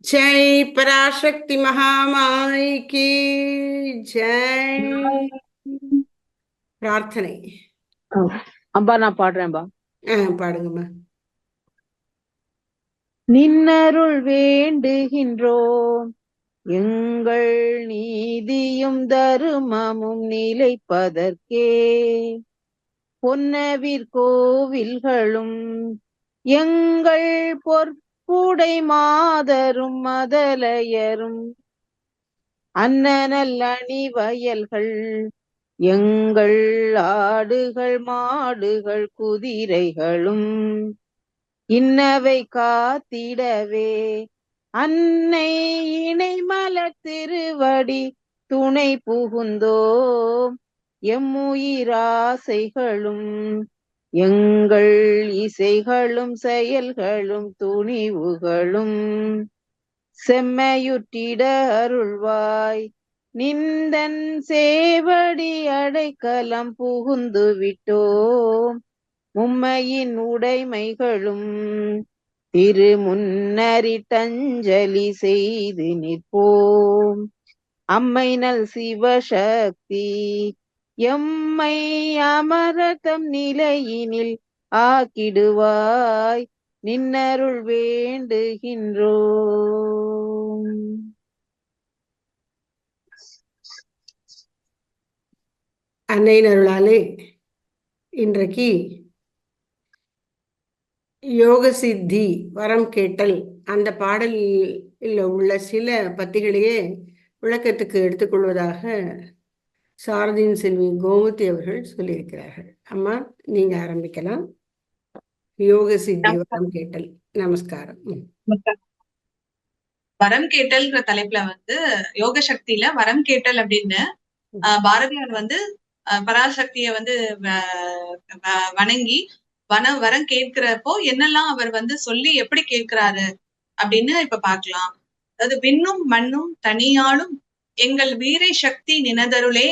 जय पराशक्ति महामाई की जय. பிரார்த்தனை. அம்பா நான் பாடுறேன்பா. பாடுங்கம்மா. நின்னருள் வேண்டுகின்றோம், எங்கள் நீதியும் தருமமும் நிலைப்பதற்கே. பொன்னவிர் கோவில்களும் எங்கள் பொற்புடை மாதரும் மதலையரும் அன்னநல் அணி வயல்கள் எங்கள் ஆடுகள் மாடுகள் குதிரைகளும் இன்னவை காத்திடவே அன்னை இணை மலர் திருவடி துணை புகுந்தோம். எம்முயிராசைகளும் எங்கள் இசைகளும் செயல்களும் துணிவுகளும் செம்மையுற்றிட அருள்வாய். நிந்தன் சேவடி அடைக்கலம் புகுந்து விட்டோம். மும்மையின் உடைமைகளும் திருமுன்னரிட்டஞ்சலி செய்து நிற்போம். அம்மை நல் சிவசக்தி எம்மை அமரதம் நிலையினில் ஆக்கிடுவாய். நின்னருள் வேண்டுகின்றோம். அன்னையின் அருளாலே இன்றைக்கு யோக சித்தி வரம் கேட்டல் அந்த பாடலில் உள்ள சில பத்திகளையே விளக்கத்துக்கு எடுத்துக்கொள்வதாக சாரதியின் செல்வி கோமதி அவர்கள் சொல்லியிருக்கிறார்கள். அம்மா, நீங்க ஆரம்பிக்கலாம். யோக சித்தி வரம் கேட்டல். நமஸ்காரம். வரம் கேட்டல்ங்கிற தலைப்புல யோக சக்தியில வரம் கேட்டல் அப்படின்னு பாரதியார் பராசக்திய வணங்கி வரம் கேட்கிறப்போ என்னெல்லாம் அவர் சொல்லி எப்படி கேட்கிறாரு அப்படின்னு இப்ப பாக்கலாம். அதாவது விண்ணும் மண்ணும் தனியாலும் எங்கள் வீரை சக்தி நினதருளே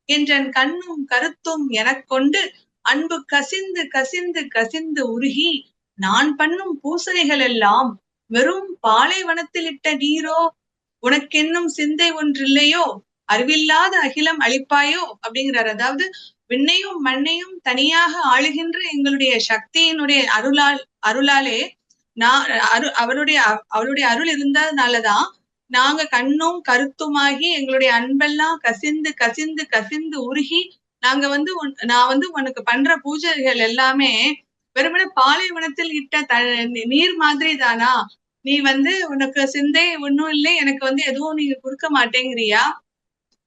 என்றன் கண்ணும் கருத்தும் எனக்கொண்டு அன்பு கசிந்து கசிந்து கசிந்து உருகி நான் பண்ணும் பூசைகள் எல்லாம் வெறும் பாலைவனத்தில் இட்ட நீரோ, உனக்கென்னும் சிந்தை ஒன்றில்லையோ, அறிவில்லாத அகிலம் அளிப்பாயோ அப்படிங்கிறார். அதாவது விண்ணையும் மண்ணையும் தனியாக ஆளுகின்ற எங்களுடைய சக்தியினுடைய அருளாலே அவளுடைய அருள் இருந்ததுனாலதான் நாங்க கண்ணும் கருத்துமாகி எங்களுடைய அன்பெல்லாம் கசிந்து கசிந்து கசிந்து உருகி நாங்க நான் உனக்கு பண்ற பூஜைகள் எல்லாமே வெறுமனே பாலைவனத்தில் இட்ட நீர் மாதிரி தானா? நீ உனக்கு சிந்தை ஒன்னும் இல்லை, எனக்கு எதுவும் நீங்க கொடுக்க மாட்டேங்கிறியா?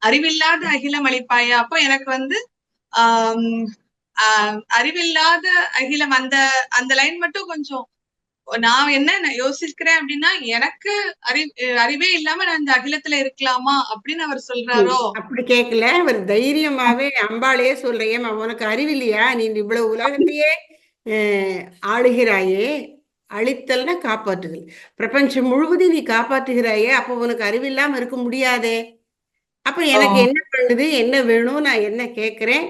அறிவில்லாத அகிலம் அளிப்பாயா? அப்போ எனக்கு அறிவில்லாத அகிலம் அந்த லைன் மட்டும் கொஞ்சம் நான் என்ன யோசிக்கிறேன் அப்படின்னா, எனக்கு அறிவே இல்லாம நான் இந்த அகிலத்துல இருக்கலாமா அப்படின்னு அவர் சொல்றாரோ? அப்படி கேட்கல, அவர் தைரியமாவே அம்பாளையே சொல்றேன், உனக்கு அறிவில்லையா? நீ இவ்வளவு உலகத்தையே ஆளுகிறாயே, அழித்தல்னா காப்பாற்றுதல், பிரபஞ்சம் முழுவதும் நீ காப்பாற்றுகிறாயே, அப்போ உனக்கு அறிவில்லாம இருக்க முடியாதே. அப்ப எனக்கு என்ன பண்ணுது, என்ன வேணும், நான் என்ன கேட்கிறேன்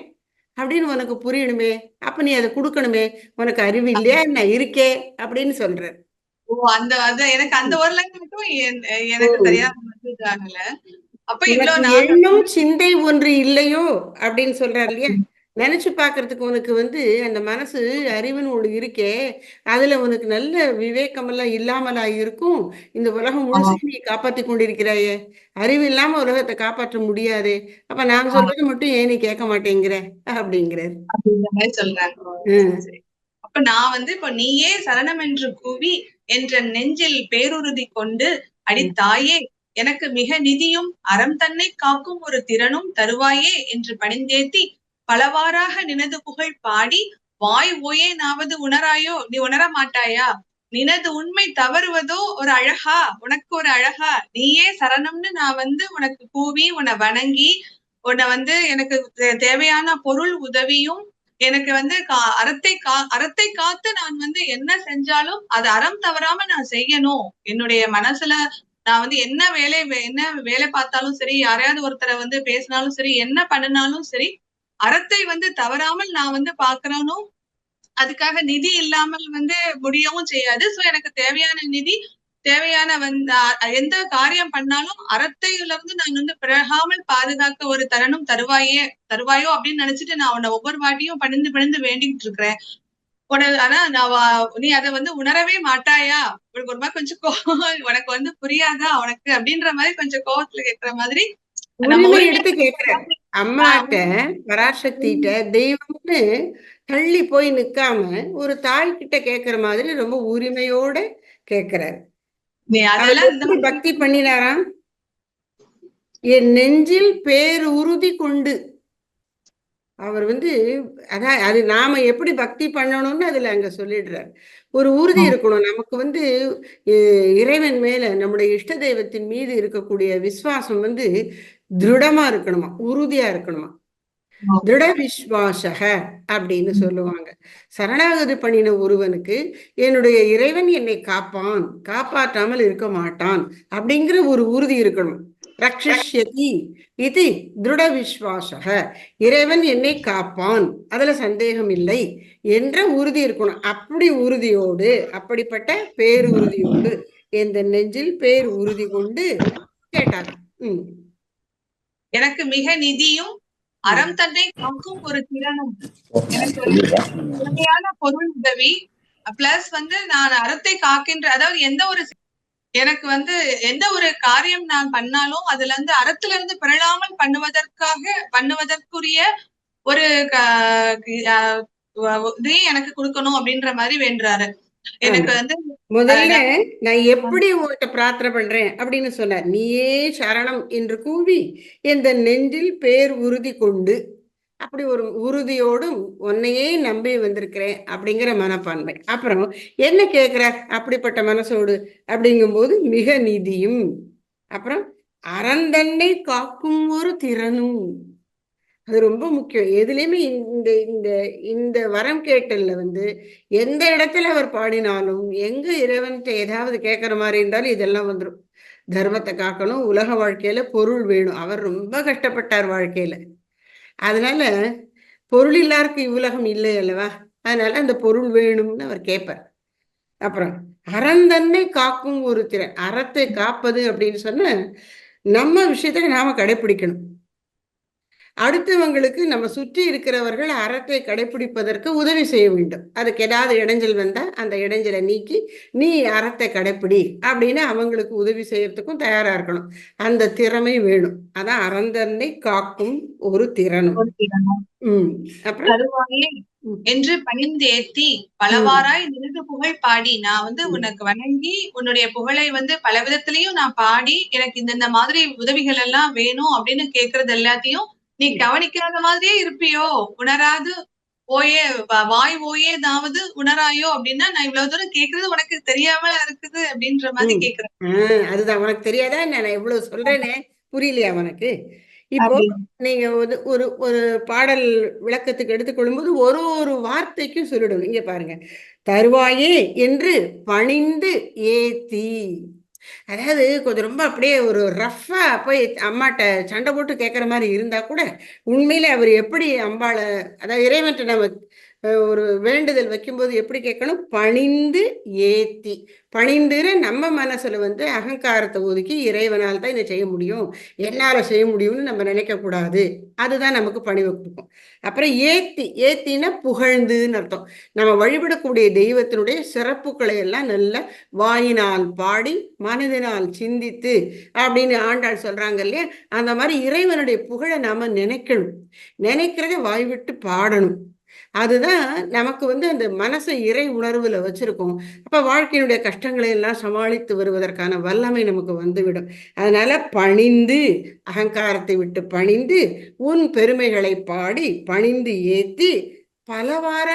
அப்படின்னு உனக்கு புரியணுமே. அப்ப நீ அதை கொடுக்கணுமே. உனக்கு அறிவு இல்லையா என்ன இருக்கே அப்படின்னு சொல்ற. ஓ, எனக்கு அந்த ஒரு லைன் மட்டும் எனக்கு சரியா ஆகல. அப்ப இவ்வளவு எண்ணும் சிந்தை ஒன்று இல்லையோ அப்படின்னு சொல்றாரு இல்லையா? நினைச்சு பாக்குறதுக்கு உனக்கு அந்த மனசு அறிவுன்னு ஒண்ணு இருக்கே, அதுல உனக்கு நல்ல விவேகம் எல்லாம் இல்லாமலா இருக்கும்? இந்த உலகம் முழுசு நீ காப்பாத்தி கொண்டிருக்கிறாயே, அறிவு இல்லாம உலகத்தை காப்பாற்ற முடியாது. அப்ப நான் சொல்றது மட்டும் ஏன் நீ கேட்க மாட்டேங்கிற அப்படிங்கிறாரு. அப்படிங்கிற மாதிரி சொல்றாங்க. அப்ப நான் இப்ப நீயே சரணம் என்று கூவி என்ற நெஞ்சில் பேருறுதி கொண்டு அடித்தாயே, எனக்கு மிக நிதியும் அறம் தன்னை காக்கும் ஒரு திறனும் தருவாயே என்று பணிந்தேத்தி பலவாறாக நினது புகழ் பாடி வாய் ஓயே நாவது உணராயோ? நீ உணர மாட்டாயா? நினது உண்மை தவறுவதோ ஒரு அழகா? உனக்கு ஒரு அழகா? நீயே சரணம்னு நான் உனக்கு கூவி உன்னை வணங்கி உன்னை எனக்கு தேவையான பொருள் உதவியும் எனக்கு அறத்தை காத்து நான் என்ன செஞ்சாலும் அது அறம் தவறாம நான் செய்யணும். என்னுடைய மனசுல நான் என்ன வேலை பார்த்தாலும் சரி, யாரையாவது ஒருத்தரை பேசினாலும் சரி, என்ன பண்ணினாலும் சரி, அறத்தை தவறாமல் நான் பாக்குறனும். அதுக்காக நிதி இல்லாமல் முடியவும் செய்யாது. சோ எனக்கு தேவையான நிதி, தேவையான எந்த காரியம் பண்ணாலும் அறத்தையில இருந்து நான் வந்து பிறகாமல் பாதுகாக்க ஒரு தருணம் தருவாயோ அப்படின்னு நினைச்சிட்டு நான் உன்னை ஒவ்வொரு வாட்டியும் பணிந்து பணிந்து வேண்டிட்டு இருக்கிறேன். ஆனா நீ அதை வந்து உணரவே மாட்டாயா? உனக்கு ஒரு மாதிரி கொஞ்சம் உனக்கு வந்து புரியாதா உனக்கு அப்படின்ற மாதிரி கொஞ்சம் கோவத்துல கேட்கிற மாதிரி நம்ம உரிமை உரிமை எடுத்து கேட்கிறார். அம்மாட்ட, பராசக்திகிட்ட தெய்வம்னு தள்ளி போய் நிக்காம ஒரு தாய் கிட்ட கேட்கிற மாதிரி ரொம்ப உரிமையோட கேட்கிறார். அதெல்லாம் எப்படி பக்தி பண்ணினாராம்? என் நெஞ்சில் பேரு உறுதி கொண்டு. அவர் வந்து அதான் அது நாம எப்படி பக்தி பண்ணணும்னு அதுல அங்க சொல்லிடுறார். ஒரு உறுதி இருக்கணும் நமக்கு வந்து இறைவன் மேல நம்முடைய இஷ்ட தெய்வத்தின் மீது இருக்கக்கூடிய விசுவாசம் வந்து திருடமா இருக்கணுமா, உறுதியா இருக்கணுமா. திருட விஸ்வாசக அப்படின்னு சொல்லுவாங்க. சரணாகதி பண்ணின ஒருவனுக்கு என்னுடைய இறைவன் என்னை காப்பான், காப்பாற்றாமல் இருக்க மாட்டான் அப்படிங்கிற ஒரு உறுதி இருக்கணும். ரக்ஷிஷ்யதி இது திருட விஸ்வாசக, இறைவன் என்னை காப்பான், அதுல சந்தேகம் இல்லை என்ற உறுதி இருக்கணும். அப்படி உறுதியோடு, அப்படிப்பட்ட பேரு உறுதியோடு எந்த நெஞ்சில் பேர் உறுதி கொண்டு கேட்டாங்க. எனக்கு மிக நிதியும் அறம் தன்னை காக்கும் ஒரு திறனும், எனக்கு வந்து தேவையான பொருள் உதவி, பிளஸ் வந்து நான் அறத்தை காக்கின்ற, அதாவது எனக்கு வந்து எந்த ஒரு காரியம் நான் பண்ணாலும் அதுல இருந்து அறத்துல இருந்து பிறழாமல் பண்ணுவதற்குரிய ஒரு இதையும் எனக்கு கொடுக்கணும் அப்படின்ற மாதிரி வேண்டுறாரு. எனக்கு வந்து முதல்ல நான் எப்படி உங்கள்கிட்ட பிரார்த்தனை பண்றேன் அப்படின்னு சொன்னார். நீயே சரணம் என்று கூவி எந்த நெஞ்சில் பேர் உறுதி கொண்டு, அப்படி ஒரு உறுதியோடும் உன்னையே நம்பி வந்திருக்கிறேன் அப்படிங்கிற மனப்பான்மை. அப்புறம் என்ன கேட்கிறார் அப்படிப்பட்ட மனசோடு அப்படிங்கும்போது மிக நிதியும், அப்புறம் அறந்தன்னை காக்கும் ஒரு திறனும். அது ரொம்ப முக்கியம். எதுலையுமே இந்த இந்த இந்த வரம் கேட்டல்ல வந்து எந்த இடத்துல அவர் பாடினாலும், எங்க இறைவன்கிட்ட ஏதாவது கேட்கிற மாதிரி இருந்தாலும் இதெல்லாம் வந்துடும். தர்மத்தை காக்கணும், உலக வாழ்க்கையில பொருள் வேணும். அவர் ரொம்ப கஷ்டப்பட்டார் வாழ்க்கையில. அதனால பொருள் இல்லாருக்கு இவ்வுலகம் இல்லை அல்லவா, அதனால அந்த பொருள் வேணும்னு அவர் கேட்பார். அப்புறம் அறந்தன்னை காக்கும் ஒரு திறன். அறத்தை காப்பது அப்படின்னு சொன்ன நம்ம விஷயத்துல நாம கடைபிடிக்கணும். அடுத்தவங்களுக்கு நம்ம சுற்றி இருக்கிறவர்கள் அறத்தை கடைபிடிப்பதற்கு உதவி செய்ய வேண்டும். அதுக்கு ஏதாவது இடைஞ்சல் வந்தா அந்த இடைஞ்சலை நீக்கி நீ அறத்தை கடைப்பிடி அப்படின்னு அவங்களுக்கு உதவி செய்யறதுக்கும் தயாரா இருக்கணும். அந்த திறமை வேணும். அதான் அறந்தன்னை காக்கும் ஒரு திறனும். அப்புறம் என்று பணிந்தேத்தி பலவாராய் நின்று புகழ் பாடி, நான் வந்து உனக்கு வணங்கி உன்னுடைய புகழை வந்து பல விதத்திலையும் நான் பாடி, எனக்கு இந்த மாதிரி உதவிகள் எல்லாம் வேணும் அப்படின்னு கேட்கறது எல்லாத்தையும் நீ கவனிக்காத மாதிரியே இருப்பியோ, உணராது வாய் ஓயேதாவது உணராயோ அப்படின்னா, நான் இவ்வளவு தூரம் கேட்கறது உனக்கு தெரியாம இருக்குது அப்படின்ற மாதிரி கேக்குறேன். அதுதான் உனக்கு தெரியாதா, நான் இவ்வளவு சொல்றேனே புரியலையா உனக்கு? இப்போ நீங்க ஒரு ஒரு பாடல் விளக்கத்துக்கு எடுத்துக்கொள்ளும் போது ஒரு ஒரு வார்த்தைக்கும் சொல்லிடணும். இங்க பாருங்க, தருவாயே என்று பணிந்து ஏத்தி. அதாவது கொஞ்சம் ரொம்ப அப்படியே ஒரு ரஃபா போய் அம்மாட்ட சண்டை போட்டு கேட்குற மாதிரி இருந்தா கூட உண்மையில அவர் எப்படி அம்பாளை, அதாவது இறைவன்ட்ட நம்ம ஒரு வேண்டுதல் வைக்கும்போது எப்படி கேட்கணும்? பணிந்து ஏத்தி. பணிந்துற நம்ம மனசுல வந்து அகங்காரத்தை ஒதுக்கி இறைவனால் தான் இதை செய்ய முடியும், என்னால செய்ய முடியும்னு நம்ம நினைக்க கூடாது. அதுதான் நமக்கு பணிவை கொடுக்கும். அப்புறம் ஏத்தினா புகழ்ந்துன்னு அர்த்தம். நம்ம வழிபடக்கூடிய தெய்வத்தினுடைய சிறப்புகளை எல்லாம் நல்ல வாயினால் பாடி மனதினால் சிந்தித்து அப்படின்னு ஆண்டாள் சொல்றாங்க இல்லையா, அந்த மாதிரி இறைவனுடைய புகழை நாம நினைக்கணும். நினைக்கிறத வாய் விட்டு பாடணும். அதுதான் நமக்கு வந்து அந்த மனசை இறை உணர்வுல வச்சிருக்கோம். அப்ப வாழ்க்கையினுடைய கஷ்டங்களை எல்லாம் சமாளித்து வருவதற்கான வல்லமை நமக்கு வந்துவிடும். அதனால பணிந்து, அகங்காரத்தை விட்டு பணிந்து உன் பெருமைகளை பாடி பணிந்து ஏத்தி பலவார,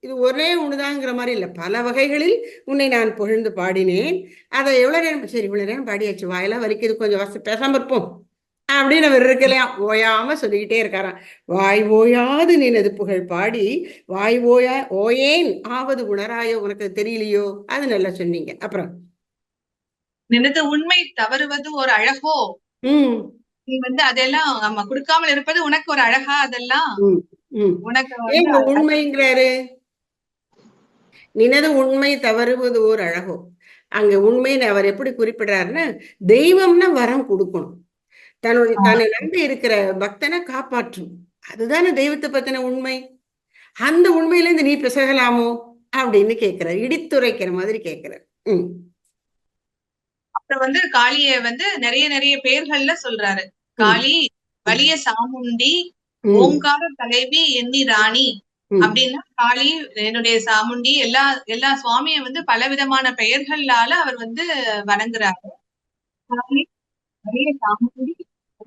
இது ஒரே ஒண்ணுதாங்கிற மாதிரி இல்லை, பல வகைகளில் உன்னை நான் புகழ்ந்து பாடினேன். அதை எவ்வளவு நேரம், சரி இவ்வளவு நேரம் பாடியாச்சு, வாயெல்லாம் வலிக்குது, கொஞ்சம் பேசாம இருப்போம் அப்படின்னு அவர் இருக்கலையாம். ஓயாம சொல்லிக்கிட்டே இருக்காராம். வாய் ஓயாது நினது புகழ் பாடி வாய் ஓயேன் ஆவது உணராயோ, உனக்கு தெரியலையோ, அது நல்லா சொன்னீங்க. அப்புறம் நினது உண்மை தவறுவது ஒரு அழகோ, நீ வந்து அதெல்லாம் நம்ம கொடுக்காமல் இருப்பது உனக்கு ஒரு அழகா, அதெல்லாம் உனக்கு உண்மைங்கிறாரு. நினது உண்மை தவறுவது ஓர் அழகோ, அங்க உண்மைன்னு அவர் எப்படி குறிப்பிடுறாருன்னா, தெய்வம்னா வரம் கொடுக்கணும், தன்னை நம்பி இருக்கிற பக்தனை காப்பாற்றும். அதுதானே தெய்வத்தை பத்தின உண்மை. அந்த உண்மையில இருந்து நீ பிசகலாமோ அப்படின்னு கேட்கிறார், இடித்துரைக்கிற மாதிரி கேட்கிறார். அப்புறம் வந்து காளிய வந்து நிறைய நிறைய பேர்கள்ல சொல்றாரு. காளி, வலிய சாமுண்டி, ஓங்கார தலைவி, எண்ணி ராணி அப்படின்னா காளி, என்னுடைய சாமுண்டி, எல்லா சுவாமிய வந்து பலவிதமான பெயர்களால அவர் வந்து வணங்குறாரு. காளி, வலிய சாமுண்டி,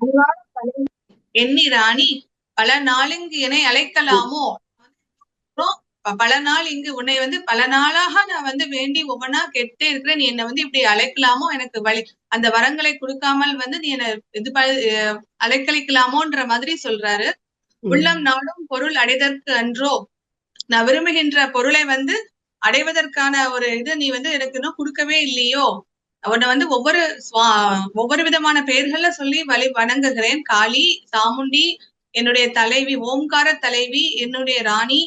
ஓங்கார தலைவி, எண்ணி ராணி, பல நாளுங்கு என்னை அழைக்கலாமோ, பல நாள் இங்கு உன்னை வந்து பல நாளாக நான் வந்து வேண்டி ஒவ்வொன்னா கெட்டே இருக்கிறேன், நீ என்னை வந்து இப்படி அழைக்கலாமோ, எனக்கு வழி அந்த வரங்களை கொடுக்காமல் வந்து நீ என்னை இது அழைக்கலிக்கலாமோன்ற மாதிரி சொல்றாரு. உள்ளம் நாடும் பொருள் அடைதற்கு அன்றோ, நான் விரும்புகின்ற பொருளை வந்து அடைவதற்கான ஒரு இது நீ வந்து எனக்கு இன்னும் கொடுக்கவே இல்லையோ, உன்னை வந்து ஒவ்வொரு விதமான பெயர்கள்ல சொல்லி வணங்குகிறேன். காளி, சாமுண்டி, என்னுடைய தலைவி, ஓம்கார தலைவி, என்னுடைய ராணி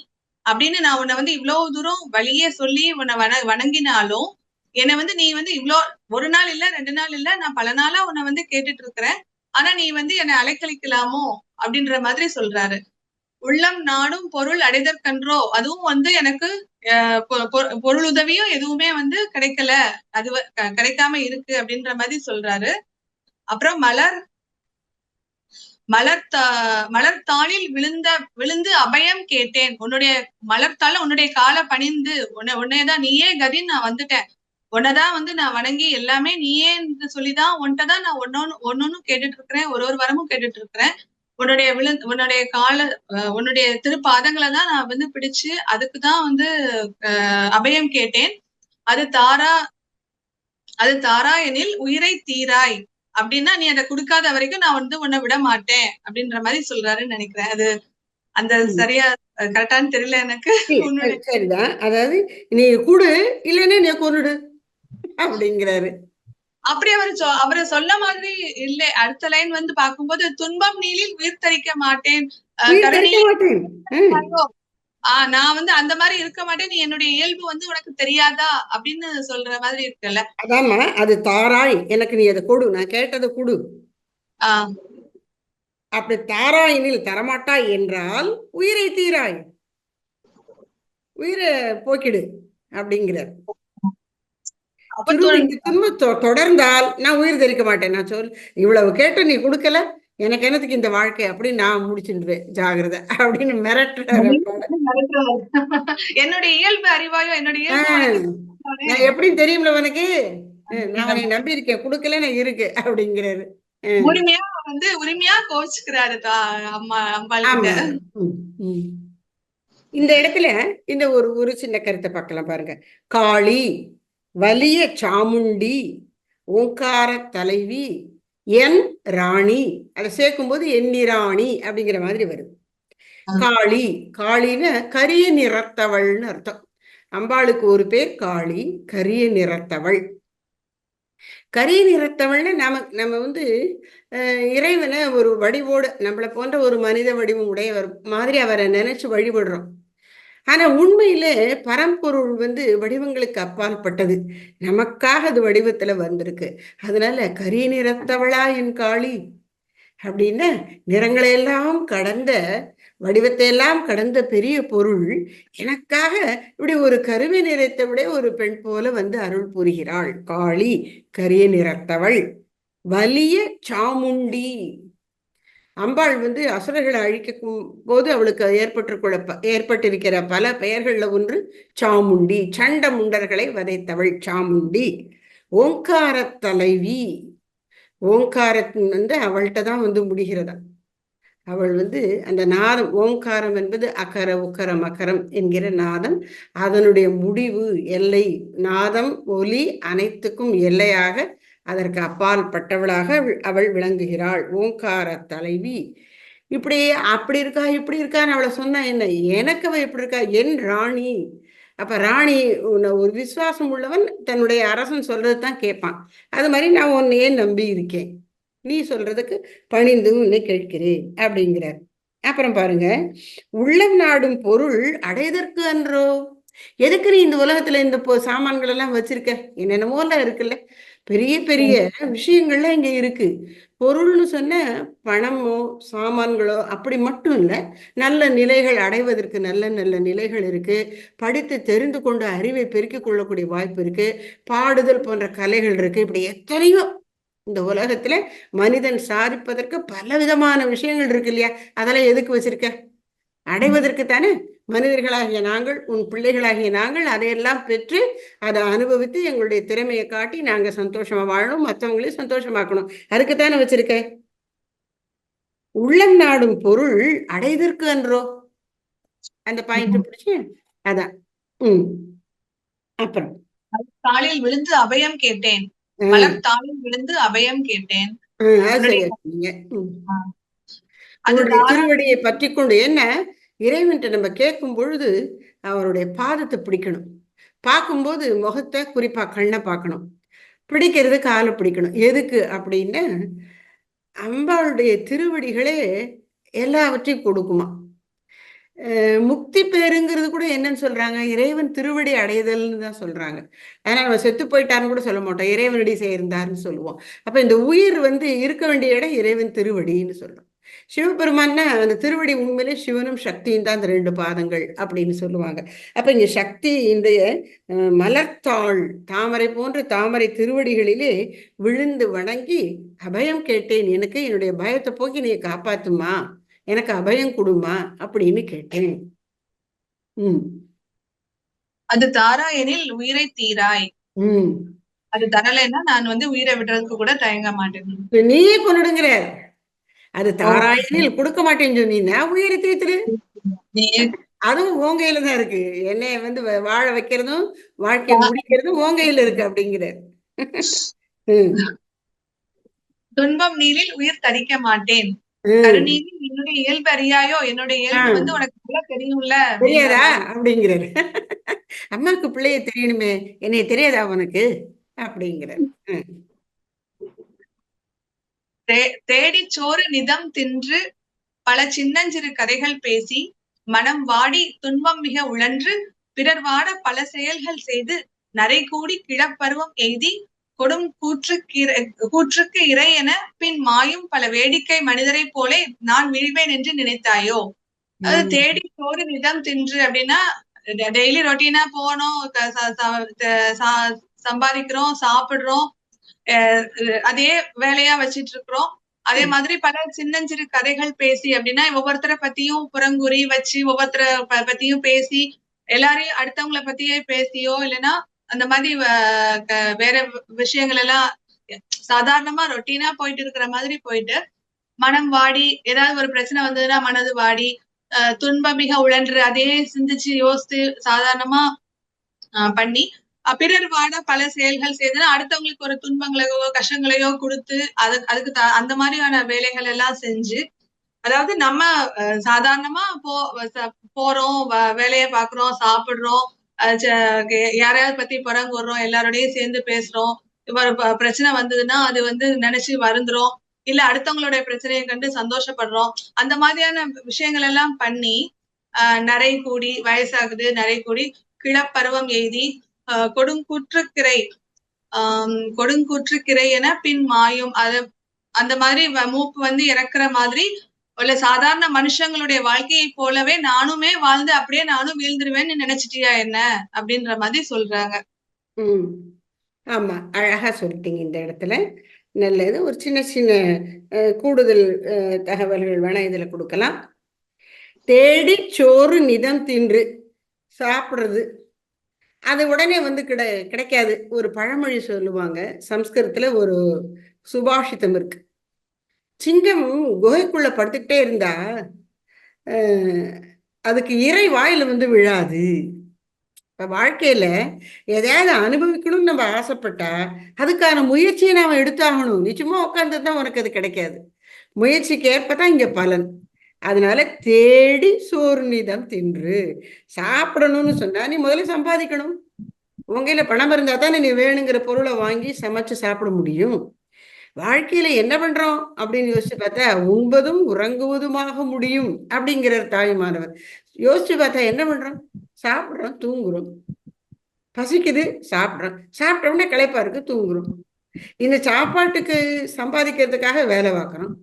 அப்படின்னு நான் உன்னை வந்து இவ்வளவு தூரம் வழியே சொல்லி உன்னை வணங்கினாலும் என்னை வந்து நீ வந்து இவ்வளோ ஒரு நாள் இல்ல 2 நாள் இல்ல, நான் பல நாளா உன்னை வந்து கேட்டுட்டு இருக்கிறேன், ஆனா நீ வந்து என்னை அலைக்கழிக்கலாமோ அப்படின்ற மாதிரி சொல்றாரு. உள்ளம் நாடும் பொருள் அடைதற்கன்றோ, அதுவும் வந்து எனக்கு பொருள் உதவியும் எதுவுமே வந்து கிடைக்கல, அது கிடைக்காம இருக்கு அப்படின்ற மாதிரி சொல்றாரு. அப்புறம் மலர்த்தாளில் விழுந்து அபயம் கேட்டேன், உன்னுடைய மலர்த்தாள உன்னுடைய கால பணிந்து உன்னையதான் நீயே கதின்னு நான் வந்துட்டேன், உன்னதான் வந்து நான் வணங்கி எல்லாமே நீயே என்று சொல்லிதான் உன்ட்டதான் நான் ஒன்னொன்னு கேட்டுட்டு இருக்கிறேன், ஒரு வரமும் கேட்டுட்டு இருக்கிறேன். உன்னுடைய திருப்பாதங்களை தான் நான் வந்து பிடிச்சு அதுக்குதான் வந்து அபயம் கேட்டேன். அது தாரா எனில் உயிரை தீராய் அப்படின்னா, நீ அதை கொடுக்காத வரைக்கும் நான் வந்து உன்னை விட மாட்டேன் அப்படின்ற மாதிரி சொல்றாருன்னு நினைக்கிறேன். அது அந்த சரியா கரெக்டான்னு தெரியல எனக்கு. சரிதான், அதாவது நீ குடு இல்லைன்னா நீ கொன்னுடு அப்படிங்கிறாரு. அப்படி அவரு சொல்ல மாதிரி இல்லை. அடுத்த லைன் வந்து பார்க்கும்போது, துன்பம் நீலில் உயிர் தரிக்க மாட்டேன், நான் வந்து அந்த மாதிரி இருக்க மாட்டேன், நீ என்னுடைய இயல்பு வந்து உனக்கு தெரியாதா அப்படின்னு சொல்ற மாதிரி இருக்குல்ல. அதாம அது தாராய், எனக்கு நீ அதை கொடு, நான் கேட்டதை கொடு. அப்படி தாராயினில் தரமாட்டாய் என்றால் உயிரை தீராய், உயிரை போக்கிடு அப்படிங்கிறார். தொடர்ந்தால் நான் உயிர் தரிக்க மாட்டேன், நான் இவ்வளவு கேட்டு நீ கொடுக்கல, எனக்கு என்னத்துக்கு இந்த வாழ்க்கை அப்படின்னு நான் முடிச்சுடுவேன், ஜாகிரதை அப்படின்னு மிரட்டுறாரு. என்னுடைய இயல்பு அறிவாயோ, என்னுடைய நான் எப்படின்னு தெரியும்ல உனக்கு, நான் உன்னை நம்பி இருக்கேன், கொடுக்கல நான் இருக்கு அப்படிங்கிறாரு. உரிமையா கோச்சுக்கிறாரு அம்பாள். இந்த இடத்துல இந்த ஒரு சின்ன கருத்தை பார்க்கலாம் பாருங்க. காளி, வலிய சாமுண்டி, ஓங்கார தலைவி, என் ராணி, அதை சேர்க்கும்போது எண்ணிராணி அப்படிங்கிற மாதிரி வருது. காளி, காளின்னு கரிய நிறத்தவள்னு அர்த்தம். அம்பாளுக்கு ஒரு பேர் காளி, கரிய நிறத்தவள். கரிய நிறத்தவள்னு நம்ம வந்து இறைவனை ஒரு வடிவோடு, நம்மளை போன்ற ஒரு மனித வடிவம் உடையவர் மாதிரி அவரை நினைச்சு வழிபடுறோம். ஆனா உண்மையில பரம்பொருள் வந்து வடிவங்களுக்கு அப்பாற்பட்டது, நமக்காக அது வடிவத்துல வந்திருக்கு. அதனால கரிய நிறத்தவளா என் காளி அப்படின்னா, நிறங்களையெல்லாம் கடந்த, வடிவத்தை எல்லாம் கடந்த பெரிய பொருள் எனக்காக இப்படி ஒரு கருமை நிறத்தை விட ஒரு பெண் போல வந்து அருள் புரிகிறாள். காளி, கரிய நிறத்தவள். வலிய சாமுண்டி, அம்பாள் வந்து அசுரர்களை அழிக்கும் போது அவளுக்கு ஏற்பட்டிருக்கிற பல பெயர்கள்ல ஒன்று சாமுண்டி, சண்ட முண்டர்களை வதைத்தவள் சாமுண்டி. ஓங்கார தலைவி, ஓங்காரத்தின் வந்து அவள்கிட்ட தான் வந்து முடிகிறதா. அவள் வந்து அந்த நாதம், ஓங்காரம் என்பது அகர உக்கரம் அகரம் என்கிற நாதம், அதனுடைய முடிவு எல்லை, நாதம் ஒலி அனைத்துக்கும் எல்லையாக அதற்கு அப்பால் பட்டவளாக அவள் விளங்குகிறாள். ஓங்கார தலைவி. இப்படி அப்படி இருக்கா இப்படி இருக்கான்னு அவளை சொன்னா என்ன, எனக்கு அவ எப்படி இருக்கா, என் ராணி. அப்ப ராணி ஒரு விசுவாசம் உள்ளவன் தன்னுடைய அரசன் சொல்றது தான் கேட்பான். அது மாதிரி நான் உன்னையே நம்பி இருக்கேன், நீ சொல்றதுக்கு பணிந்து உன்னை கேட்கிறேன் அப்படிங்கிறார். அப்புறம் பாருங்க, உள்ளம் நாடும் பொருள் அடைதற்கு அன்றோ, எதுக்கு நீ இந்த உலகத்துல இந்த சாமான்கள் எல்லாம் வச்சிருக்க? என்னென்னமோ எல்லாம் இருக்குல்ல, பெரிய பெரிய விஷயங்கள்லாம் இங்க இருக்கு. பொருள்னு சொன்ன பணமோ சாமான்களோ அப்படி மட்டும் இல்லை, நல்ல நிலைகள் அடைவதற்கு நல்ல நல்ல நிலைகள் இருக்கு. படித்து தெரிந்து கொண்டு அறிவை பெருக்கிக் கொள்ளக்கூடிய வாய்ப்பு இருக்கு. பாடுதல் போன்ற கலைகள் இருக்கு. இப்படி எத்தனையோ இந்த உலகத்துல மனிதன் சாதிப்பதற்கு பல விதமான விஷயங்கள் இருக்கு இல்லையா? அதெல்லாம் எதுக்கு வச்சிருக்க? அடைவதற்கு தானே. மனிதர்களாகிய நாங்கள், உன் பிள்ளைகளாகிய நாங்கள் அதையெல்லாம் பெற்று அதை அனுபவித்து எங்களுடைய திறமையை காட்டி நாங்க சந்தோஷமா வாழணும், மற்றவங்களையும் சந்தோஷமாக்கணும். அதுக்குத்தானே வச்சிருக்க. உள்ளம் நாடும் பொருள் அடைதற்கு என்றோ. அந்த பாயிண்ட் பிடிச்சு அதான். அப்புறம் தாளில் விழுந்து அபயம் கேட்டேன், மலர் தாளில் விழுந்து அபயம் கேட்டேன். சரியா சொன்னீங்க. அவருடைய திருவடியை பற்றி கொண்டு என்ன இறைவன்ட்ட நம்ம கேட்கும் பொழுது அவருடைய பாதத்தை பிடிக்கணும். பார்க்கும்போது முகத்தை, குறிப்பா கண்ணை பார்க்கணும். பிடிக்கிறது காலை பிடிக்கணும். எதுக்கு அப்படின்னு, அம்பாளுடைய திருவடிகளே எல்லாவற்றையும் கொடுக்குமா. முக்தி பேருங்கிறது கூட என்னன்னு சொல்றாங்க, இறைவன் திருவடி அடைதல்னு தான் சொல்றாங்க. அதனால நம்ம செத்து போயிட்டாருன்னு கூட சொல்ல மாட்டோம், இறைவனடி சேர்ந்தாருன்னு சொல்லுவோம். அப்ப இந்த உயிர் இருக்க வேண்டிய இடம் இறைவன் திருவடின்னு சொல்றோம். சிவபெருமான்னா அந்த திருவடி உண்மையிலே சிவனும் சக்தியும் தான் அந்த 2 பாதங்கள் அப்படின்னு சொல்லுவாங்க. அப்ப இங்க சக்தி இந்த மலர்த்தாள் தாமரை போன்ற தாமரை திருவடிகளிலே விழுந்து வணங்கி அபயம் கேட்டேன், எனக்கு என்னுடைய பயத்தை போக்கி நீ காப்பாத்துமா, எனக்கு அபயம் கொடுமா அப்படின்னு கேட்டேன். அது தாராயனில் உயிரை தீராய். அது தரலைன்னா நான் உயிரை விடுறதுக்கு கூட தயங்க மாட்டேன். நீயே கொண்டுடுங்கிற. அது தாராயனில் கொடுக்க மாட்டேன்னு சொன்னீங்கன்னா உயிரை தீர்த்துரு. அதுவும் உன் கையில தான் இருக்கு. என்னைய வாழ வைக்கிறதும் வாழ்க்கையை முடிக்கிறதும் உன் கையில இருக்கு அப்படிங்கிற. துன்பம் நீரில் உயிர் தரிக்க மாட்டேன், கருநீரில் என்னுடைய இயல்பு அறியாயோ, என்னுடைய இயல்பு உனக்கு நல்லா தெரியும்ல. தெரியாதா அப்படிங்கிறாரு. அம்மாவுக்கு பிள்ளைய தெரியணுமே, என்னைய தெரியாதா உனக்கு அப்படிங்கிறார். தேடி சோறு நிதம் தின்று பல சின்னஞ்சிறு கதைகள் பேசி மனம் வாடி துன்பம் மிக உழன்று பிறர் வாட பல செயல்கள் செய்து நரை கூடி கிழப்பருவம் எய்தி கொடும் கூற்றுக்கு இறை என பின் மாயும் பல வேடிக்கை மனிதரை போலே நான் விழுவேன் என்று நினைத்தாயோ. அது தேடி சோறு நிதம் தின்று அப்படின்னா டெய்லி ரொட்டீனா போனோம், சம்பாதிக்கிறோம், சாப்பிடுறோம், அதே வேலையா வச்சிட்டு இருக்கிறோம். அதே மாதிரி பல சின்னஞ்சிறு கதைகள் பேசி அப்படின்னா ஒவ்வொருத்தரை பத்தியும் புறங்குறி வச்சு ஒவ்வொருத்தரை பத்தியும் பேசி எல்லாரையும் அடுத்தவங்களை பத்தியே பேசியோ இல்லைன்னா அந்த மாதிரி வேற விஷயங்கள் எல்லாம் சாதாரணமா ரொட்டீனா போயிட்டு இருக்கிற மாதிரி போயிட்டு மனம் வாடி ஏதாவது ஒரு பிரச்சனை வந்ததுன்னா மனது வாடி துன்பம் மிக உழன்று அதே சிந்திச்சு யோசித்து சாதாரணமா பண்ணி பிறர் வாட பல செயல்கள் செய்துன்னா அடுத்தவங்களுக்கு ஒரு துன்பங்களையோ கஷ்டங்களையோ கொடுத்து அதுக்கு அந்த மாதிரியான வேலைகள் எல்லாம் செஞ்சு, அதாவது நம்ம சாதாரணமா போறோம், வேலையை பாக்குறோம், சாப்பிடுறோம், யாரையாவது பத்தி புறங்குறோம், எல்லாரோடையும் சேர்ந்து பேசுறோம். ஒரு பிரச்சனை வந்ததுன்னா அது நினைச்சு வருந்துறோம், இல்ல அடுத்தவங்களுடைய பிரச்சனையை கண்டு சந்தோஷப்படுறோம். அந்த மாதிரியான விஷயங்கள் எல்லாம் பண்ணி நரை கூடி வயசாகுது, நரை கூடி கிழப்பருவம் எய்தி கொடுங்கூற்றுக்கிரை கொடுங்கூற்றுக்கிரை என பின் மாயும். அந்த மாதிரி மூப்பு இறக்குற மாதிரி உள்ள சாதாரண மனுஷங்களுடைய வாழ்க்கையை போலவே நானுமே வாழ்ந்து அப்படியே நானும் வீழ்ந்துருவேன்னு நினைச்சிட்டியா என்ன அப்படின்ற மாதிரி சொல்றாங்க. ஆமா, அழகா சொல்லிட்டீங்க. இந்த இடத்துல நல்லது. ஒரு சின்ன சின்ன கூடுதல் தகவல்கள் வேணா இதுல கொடுக்கலாம். தேடி சோறு நிதம் தின்று சாப்பிடுறது அது உடனே கிடைக்காது. ஒரு பழமொழி சொல்லுவாங்க, சம்ஸ்கிருதத்துல ஒரு சுபாஷிதம் இருக்கு. சிங்கம் குகைக்குள்ள படுத்துக்கிட்டே இருந்தா அதுக்கு இறை வாயில விழாது. இப்ப வாழ்க்கையில எதையாவது அனுபவிக்கணும்னு நம்ம ஆசைப்பட்டா அதுக்கான முயற்சியை நாம எடுத்தாகணும். நிச்சயமா உட்கார்ந்துதான் உனக்கு அது கிடைக்காது. முயற்சிக்கு ஏற்பதான் இங்க பலன். அதனால தேடி சோறு நிதம் தின்று சாப்பிடணும்னு சொன்னா நீ முதல்ல சம்பாதிக்கணும். உங்கையில பணம் இருந்தா தானே நீ வேணுங்கிற பொருளை வாங்கி சமைச்சு சாப்பிட முடியும். வாழ்க்கையில என்ன பண்றோம் அப்படின்னு யோசிச்சு பார்த்தா உண்பதும் உறங்குவதுமாக முடியும் அப்படிங்கிறார் தாயுமானவர். யோசிச்சு பார்த்தா என்ன பண்றோம்? சாப்பிடுறோம், தூங்குறோம். பசிக்குது, சாப்பிடுறோம். சாப்பிட்ட உடனே களைப்பா இருக்கு, தூங்குறோம். இந்த சாப்பாட்டுக்கு சம்பாதிக்கிறதுக்காக வேலை பார்க்குறோம்.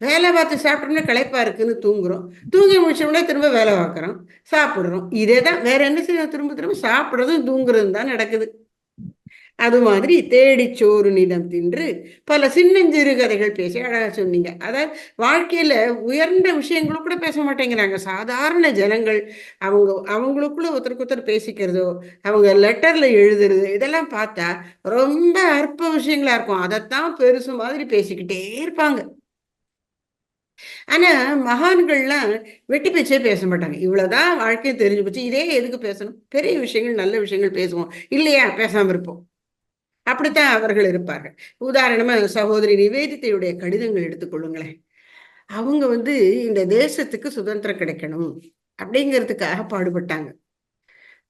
வேலை பார்த்து சாப்பிட்டோம்னா களைப்பா இருக்குன்னு தூங்குறோம். தூங்கி முடிச்ச உடனே திரும்ப வேலை பார்க்குறோம், சாப்பிடுறோம். இதே தான், வேற என்ன செய்யணும்? திரும்ப திரும்ப சாப்பிடுறதும் தூங்குறதும் தான் நடக்குது. அது மாதிரி தேடிச் சோறு நிதம் தின்று பல சின்னஞ்சிறு கதைகள் பேசி அழகா சொன்னீங்க. அதாவது வாழ்க்கையில உயர்ந்த விஷயங்களும் கூட பேச மாட்டேங்கிறாங்க. சாதாரண ஜனங்கள் அவங்களுக்குள்ள ஒருத்தருக்கு ஒருத்தர் பேசிக்கிறதோ, அவங்க லெட்டர்ல எழுதுறது, இதெல்லாம் பார்த்தா ரொம்ப அற்ப விஷயங்களா இருக்கும். அதைத்தான் பெருசு மாதிரி பேசிக்கிட்டே இருப்பாங்க. ஆனா மகான்கள்லாம் வெட்டி பேச்சே பேச மாட்டாங்க. இவ்வளவுதான் வாழ்க்கையை தெரிஞ்சு போச்சு, இதே எதுக்கு பேசணும்? பெரிய விஷயங்கள், நல்ல விஷயங்கள் பேசுவோம் இல்லையா? பேசாம இருப்போம். அப்படித்தான் அவர்கள் இருப்பார்கள். உதாரணமா சகோதரி நிவேதித்தையுடைய கடிதங்கள் எடுத்துக்கொள்ளுங்களேன். அவங்க இந்த தேசத்துக்கு சுதந்திரம் கிடைக்கணும் அப்படிங்கிறதுக்காக பாடுபட்டாங்க.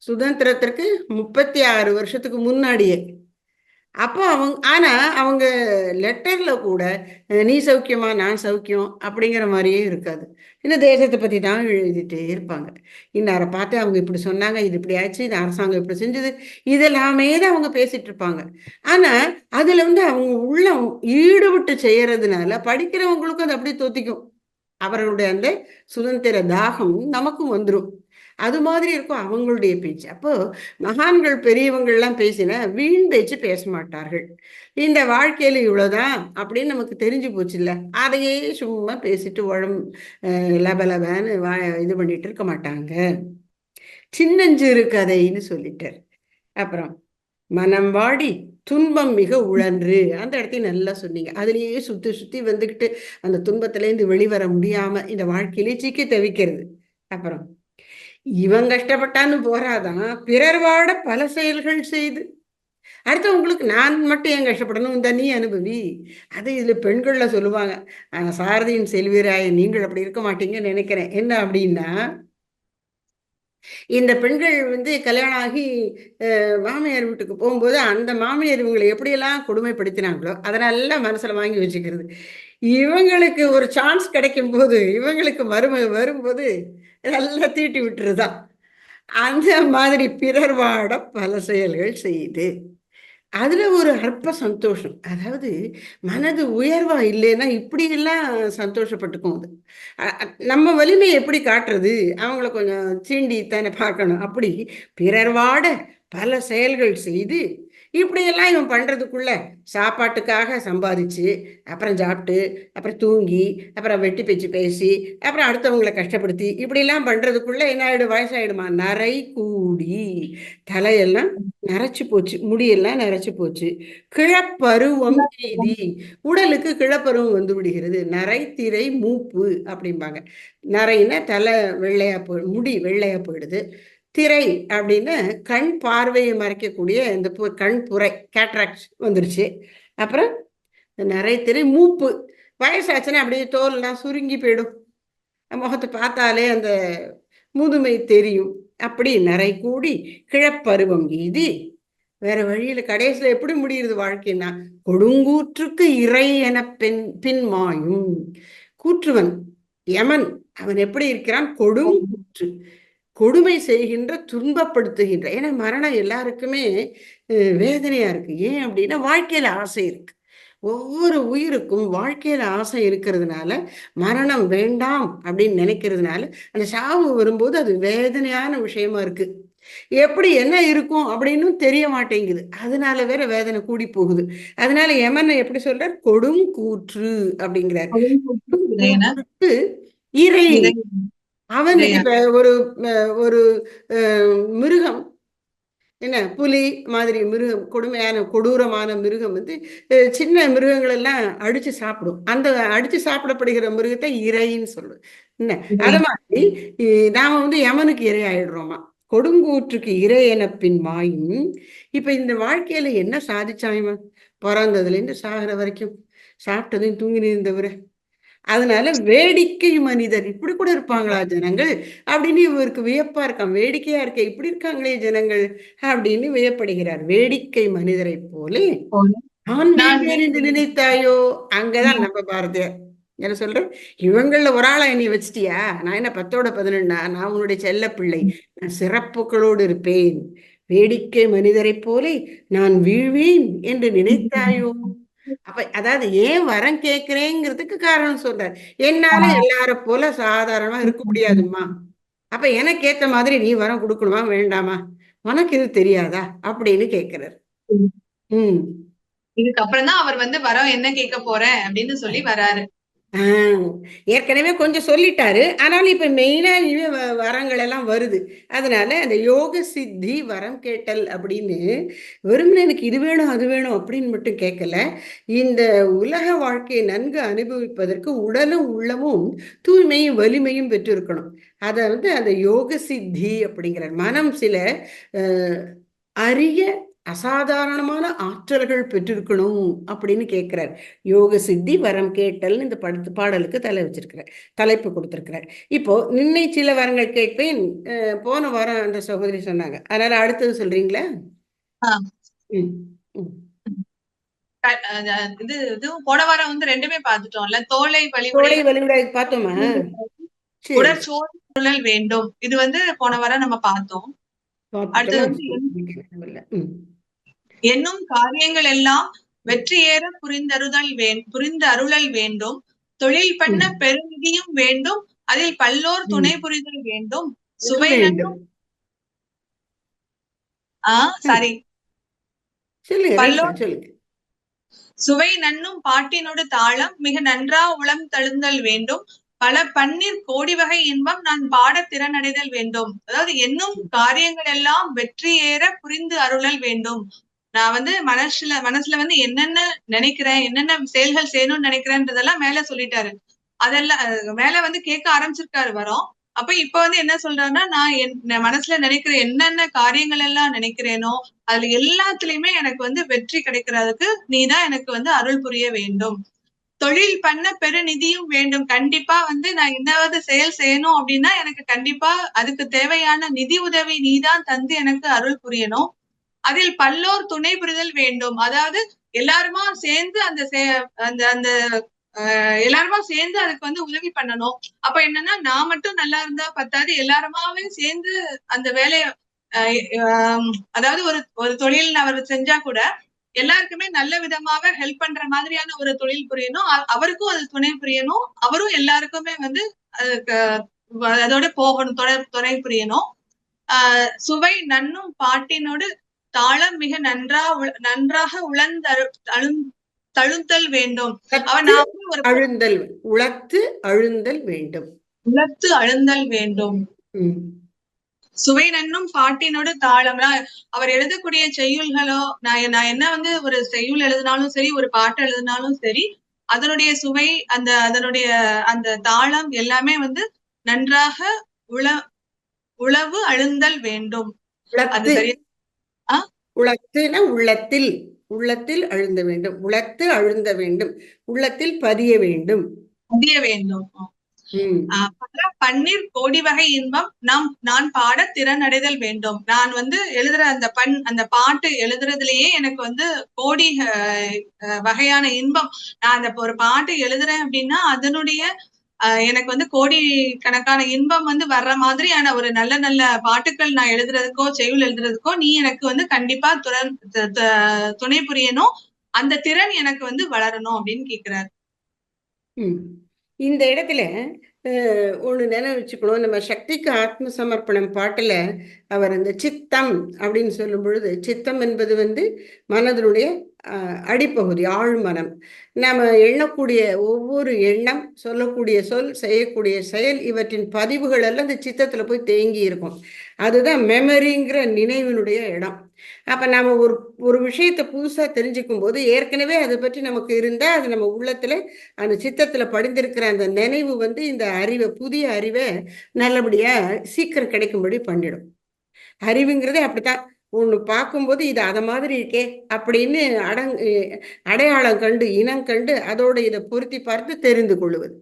சுதந்திரத்திற்கு 36 வருஷத்துக்கு முன்னாடியே. அப்போ அவங்க லெட்டர்ல கூட நீ சௌக்கியமா, நான் சௌக்கியம் அப்படிங்கிற மாதிரியே இருக்காது. இந்த தேசத்தை பத்தி தான் எழுதிட்டே இருப்பாங்க. இன்னாரை பார்த்து அவங்க இப்படி சொன்னாங்க, இது இப்படி ஆச்சு, இந்த அரசாங்கம் இப்படி செஞ்சது, இதெல்லாமே தான் அவங்க பேசிட்டு இருப்பாங்க. ஆனா அதுல அவங்க உள்ளம் ஈடுபட்டு செய்யறதுனால படிக்கிறவங்களுக்கும் அது அப்படியே தொத்திக்கும். அவர்களுடைய அந்த சுதந்திர தாகம் நமக்கும் வந்துடும். அது மாதிரி இருக்கும் அவங்களுடைய பேச்சு. அப்போ மகான்கள் பெரியவங்கள்லாம் பேசினா வீண் பேச்சு பேச மாட்டார்கள். இந்த வாழ்க்கையில இவ்வளவுதான் அப்படின்னு நமக்கு தெரிஞ்சு போச்சு இல்ல, அதையே சும்மா பேசிட்டு லபலபன்னு இது பண்ணிட்டு இருக்க மாட்டாங்க. சின்னஞ்சிறு கதைன்னு சொல்லிட்டார். அப்புறம் மனம் வாடி துன்பம் மிக உழன்று, அந்த இடத்தையும் நல்லா சொன்னீங்க. அதுலயே சுத்தி சுத்தி வந்துகிட்டு அந்த துன்பத்திலேருந்து வெளிவர முடியாம இந்த வாழ்க்கையிலே சிக்கி தவிக்கிறது. அப்புறம் இவன் கஷ்டப்பட்டான்னு போறாதான், பிறர் வாட பல செயல்கள் செய்து. அடுத்து உங்களுக்கு நான் மட்டும் ஏன் கஷ்டப்படணும், இந்த நீ அனுபவி. அது இதுல பெண்கள்ல சொல்லுவாங்க, சாரதியின் செல்வீராய நீங்கள் அப்படி இருக்க மாட்டீங்கன்னு நினைக்கிறேன். என்ன அப்படின்னா, இந்த பெண்கள் கல்யாணம் ஆகி மாமியார் வீட்டுக்கு போகும்போது அந்த மாமியார் இவங்களை எப்படியெல்லாம் கொடுமைப்படுத்தினாங்களோ அதனால மனசுல வாங்கி வச்சுக்கிறது. இவங்களுக்கு ஒரு சான்ஸ் கிடைக்கும் போது, இவங்களுக்கு மருமக வரும்போது நல்லா தீட்டி விட்டுருதான். அந்த மாதிரி பிறர் வாட பல செயல்கள் செய்யுது. அதுல ஒரு அற்ப சந்தோஷம். அதாவது மனது உயர்வா இல்லைன்னா இப்படியெல்லாம் சந்தோஷப்பட்டுக்கும் அது. நம்ம வலிமை எப்படி காட்டுறது? அவங்கள கொஞ்சம் சீண்டி தானே பார்க்கணும். அப்படி பிறர் வாட பல செயல்கள் செய்து இப்படியெல்லாம் இவன் பண்றதுக்குள்ள சாப்பாட்டுக்காக சம்பாதிச்சு, அப்புறம் சாப்பிட்டு, அப்புறம் தூங்கி, அப்புறம் வெட்டி பேச்சு பேசி, அப்புறம் அடுத்தவங்களை கஷ்டப்படுத்தி இப்படிலாம் பண்றதுக்குள்ள என்ன ஆயிடும்? வயசாயிடுமா? நரை கூடி தலையெல்லாம் நரைச்சு போச்சு, முடியெல்லாம் நரைச்சு போச்சு. கிழப்பருவம் எய்தி, உடலுக்கு கிழப்பருவம் வந்து விடுகிறது. நரை திரை மூப்பு அப்படிம்பாங்க. நரைன்னா தலை வெள்ளையா முடி வெள்ளையா போயிடுது. திரை அப்படின்னு கண் பார்வையை மறைக்கக்கூடிய இந்த கண் புரை, கேட்ராக்ட் வந்துருச்சு. அப்புறம் நிறைய திரை மூப்பு, வயசாச்சுன்னா அப்படியே தோல்லாம் சுருங்கி போயிடும். முகத்தை பார்த்தாலே அந்த முதுமை தெரியும். அப்படி நிறை கூடி கிழப்பருவம் எய்தி, வேற வழியில கடைசியில எப்படி முடியுது வாழ்க்கைன்னா, கொடுங்கூற்றுக்கு இறை என பின்மாயும். கூற்றுவன் யமன் அவன் எப்படி இருக்கிறான்? கொடுங்கூற்று, கொடுமை செய்கின்ற, துன்பப்படுத்துகின்ற. ஏன்னா மரணம் எல்லாருக்குமே வேதனையா இருக்கு. ஏன் அப்படின்னா வாழ்க்கையில ஆசை இருக்கு. ஒவ்வொரு உயிருக்கும் வாழ்க்கையில ஆசை இருக்கிறதுனால, மரணம் வேண்டாம் அப்படின்னு நினைக்கிறதுனால அந்த சாவு வரும்போது அது வேதனையான விஷயமா இருக்கு. எப்படி என்ன இருக்கும் அப்படின்னு தெரிய மாட்டேங்குது. அதனால வேற வேதனை கூடி போகுது. அதனால யமன் எப்படி சொல்றார்? கொடும் கூற்று அப்படிங்கிறார். இறை. அவன் இப்ப ஒரு ஒரு மிருகம், என்ன புலி மாதிரி மிருகம், கொடுமையான கொடூரமான மிருகம் சின்ன மிருகங்கள் எல்லாம் அடிச்சு சாப்பிடும். அந்த அடிச்சு சாப்பிடப்படுகிற மிருகத்தை இறைன்னு சொல்லுது. என்ன அது மாதிரி நாம யமனுக்கு இறை ஆயிடுறோமா. கொடுங்கூற்றுக்கு இறை என பின் மாயும். இப்ப இந்த வாழ்க்கையில என்ன சாதிச்சாயமா? பிறந்ததுல இருந்து சாகிற வரைக்கும் சாப்பிட்டதையும் தூங்கி இருந்தவரை. அதனால வேடிக்கை மனிதர், இப்படி கூட இருப்பாங்களா ஜனங்கள் அப்படின்னு இவருக்கு வியப்பா இருக்கான். வேடிக்கையா இருக்க, இப்படி இருக்காங்களே ஜனங்கள் அப்படின்னு வியப்படுகிறார். வேடிக்கை மனிதரை போல நான் என்று நினைத்தாயோ? அங்கதான் நம்ம பாரதியார் என்ன சொல்ற? இவங்கள ஒரு ஆளா என்னை வச்சிட்டியா? நான் என்ன 10ஓட 11? நான் உன்னுடைய செல்ல பிள்ளை. நான் சிறப்புகளோடு இருப்பேன். வேடிக்கை மனிதரைப் போலே நான் வீழ்வேன் என்று நினைத்தாயோ? அப்ப அதாவது ஏன் வரம் கேட்கிறேங்கிறதுக்கு காரணம் சொல்றார். என்னால எல்லார போல சாதாரணமா இருக்க முடியாதும்மா. அப்ப எனக்கு ஏத்த மாதிரி நீ வரம் கொடுக்கணுமா வேண்டாமா? உனக்கு இது தெரியாதா அப்படின்னு கேட்கிறார். உம் இதுக்கப்புறம் தான் அவர் வந்து வரம் என்ன கேட்க போறேன் அப்படின்னு சொல்லி வராரு. ஏற்கனவே கொஞ்சம் சொல்லிட்டாரு. ஆனாலும் இப்ப மெயினா வரங்கள் எல்லாம் வருது. அதனால அந்த யோக சித்தி வரம் கேட்டல் அப்படின்னு வெறுமனே எனக்கு இது வேணும் அது வேணும் அப்படின்னு மட்டும் கேட்கல. இந்த உலக வாழ்க்கையை நன்கு அனுபவிப்பதற்கு உடலும் உள்ளமும் தூய்மையும் வலிமையும் பெற்றிருக்கணும். அதை வந்து அந்த யோக சித்தி அப்படிங்கிற மனம் சில அரிய அசாதாரணமான ஆற்றல்கள் பெற்றிருக்கணும் அப்படின்னு கேட்கிறார். யோக சித்தி வரம் கேட்டல் இந்த பாடலுக்கு தலைப்பு கொடுத்திருக்கிறார். இப்போ நின்னை சில வரங்கள் கேட்பேன் போன வாரம் அந்த சகோதரி சொன்னாங்க. அதனால அடுத்தது சொல்றீங்களா? இது போன வாரம் வந்து ரெண்டுமே பார்த்துட்டோம்ல. தோலை வழிவிடாய் பார்த்தோமா? உடற்சோழல் வேண்டும். இது வந்து போன வாரம் நம்ம பார்த்தோம். அடுத்தது வந்து என்னும் காரியங்கள் எல்லாம் வெற்றியேற புரிந்தருளல் வேண்டும். தொழில் பண்ண பெருநிதியும் வேண்டும். அதில் பல்லோர் துணை புரிதல் வேண்டும். சுவை நன்னும் சுவை நன்னும் பாட்டினோடு தாளம் மிக நன்றா உளம் தழுந்தல் வேண்டும். பல பன்னீர் கோடி வகை இன்பம் நான் பாட திறனடைதல் வேண்டும். அதாவது என்னும் காரியங்கள் எல்லாம் வெற்றியேற புரிந்து அருளல் வேண்டும். நான் வந்து மனசுல வந்து என்னென்ன நினைக்கிறேன், என்னென்ன செயல்கள் செய்யணும்னு நினைக்கிறேன்றதெல்லாம் மேல சொல்லிட்டாரு. அதெல்லாம் மேல வந்து கேட்க ஆரம்பிச்சிருக்காரு வரோம். அப்ப இப்ப வந்து என்ன சொல்றாருன்னா, நான் என் மனசுல நினைக்கிற என்னென்ன காரியங்கள் எல்லாம் நினைக்கிறேனோ அதுல எல்லாத்துலயுமே எனக்கு வந்து வெற்றி கிடைக்கிறதுக்கு நீதான் எனக்கு வந்து அருள் புரிய வேண்டும். தொழில் பண்ண பெருநிதியும் வேண்டும். கண்டிப்பா வந்து நான் என்னாவது செயல் செய்யணும் அப்படின்னா எனக்கு கண்டிப்பா அதுக்கு தேவையான நிதி உதவி நீதான் தந்து எனக்கு அருள் புரியணும். அதில் பல்லோர் துணை புரிதல் வேண்டும். அதாவது எல்லாருமா சேர்ந்து அந்த எல்லாருமா சேர்ந்து அதுக்கு வந்து உதவி பண்ணணும். அப்ப என்னன்னா நான் மட்டும் நல்லா இருந்தா பத்தாது, எல்லாருமாவே சேர்ந்து அந்த வேலைய அதாவது ஒரு தொழில் அவர் செஞ்சா கூட எல்லாருக்குமே நல்ல விதமாக ஹெல்ப் பண்ற மாதிரியான ஒரு தொழில் புரியணும். அவருக்கும் அது துணை புரியணும். அவரும் எல்லாருக்குமே வந்து அதோட போகணும், துணை புரியணும். சுவை நன்னும் பாட்டினோடு தாளம் மிக நன்றாக தழுந்தல் வேண்டும். உளத்து அழுந்தல் வேண்டும். உளத்து அழுந்தல் வேண்டும். சுவை நன்னும் பாட்டினோடு தாளம். அவர் எழுதக்கூடிய செய்யுள்களோ, நான் என்ன வந்து ஒரு செய்யுள் எழுதினாலும் சரி, ஒரு பாட்டு எழுதினாலும் சரி, அதனுடைய சுவை அதனுடைய அந்த தாளம் எல்லாமே வந்து நன்றாக உளவு அழுந்தல் வேண்டும். அது சரி. உள்ளத்தில் உள்ளத்தில் அழுந்த வேண்டும். உளத்து அழுந்த வேண்டும். உள்ளத்தில் பதிய வேண்டும். பல பன்னீர் கோடி வகை இன்பம் நான் பாட திறனடைதல் வேண்டும். நான் வந்து எழுதுற அந்த பாட்டு எழுதுறதுலயே எனக்கு வந்து கோடி வகையான இன்பம். நான் அந்த ஒரு பாட்டு எழுதுறேன் அப்படின்னா அதனுடைய எனக்கு வந்து கோடி கணக்கான இன்பம் வந்து வர்ற மாதிரியான ஒரு நல்ல நல்ல பாட்டுக்கள் நான் எழுதுறதுக்கோ செய்யுள் எழுதுறதுக்கோ நீ எனக்கு வந்து கண்டிப்பா துணை புரியணும். அந்த திறன் எனக்கு வந்து வளரணும் அப்படின்னு கேக்குறாரு. இந்த இடத்துல ஒண்ணு நினைச்சுக்கணும். நம்ம சக்திக்கு ஆத்ம சமர்ப்பணம் பாட்டுல அவர் அந்த சித்தம் அப்படின்னு சொல்லும் பொழுது, சித்தம் என்பது வந்து மனதனுடைய அடிப்பகுதி, ஆழ்மனம். நாம எண்ணக்கூடிய ஒவ்வொரு எண்ணம், சொல்லக்கூடிய சொல், செய்யக்கூடிய செயல், இவற்றின் பதிவுகள் எல்லாம் இந்த சித்தத்துல போய் தேங்கி இருக்கும். அதுதான் மெமரிங்கிற நினைவினுடைய இடம். அப்ப நாம ஒரு விஷயத்த புதுசா தெரிஞ்சுக்கும் போது ஏற்கனவே அதை பற்றி நமக்கு இருந்தா அது நம்ம உள்ளத்துல அந்த சித்தத்துல படிந்திருக்கிற அந்த நினைவு வந்து இந்த அறிவை, புதிய அறிவை நல்லபடியா சீக்கிரம் கிடைக்கும்படி பண்ணிடும். அறிவுங்கிறதே அப்படித்தான். ஒண்ணு பார்க்கும்போது இது அத மாதிரி இருக்கே அப்படின்னு அடையாளம் கண்டு, இனம் கண்டு அதோட இதை பொருத்தி பார்த்து தெரிந்து கொள்ளுவது.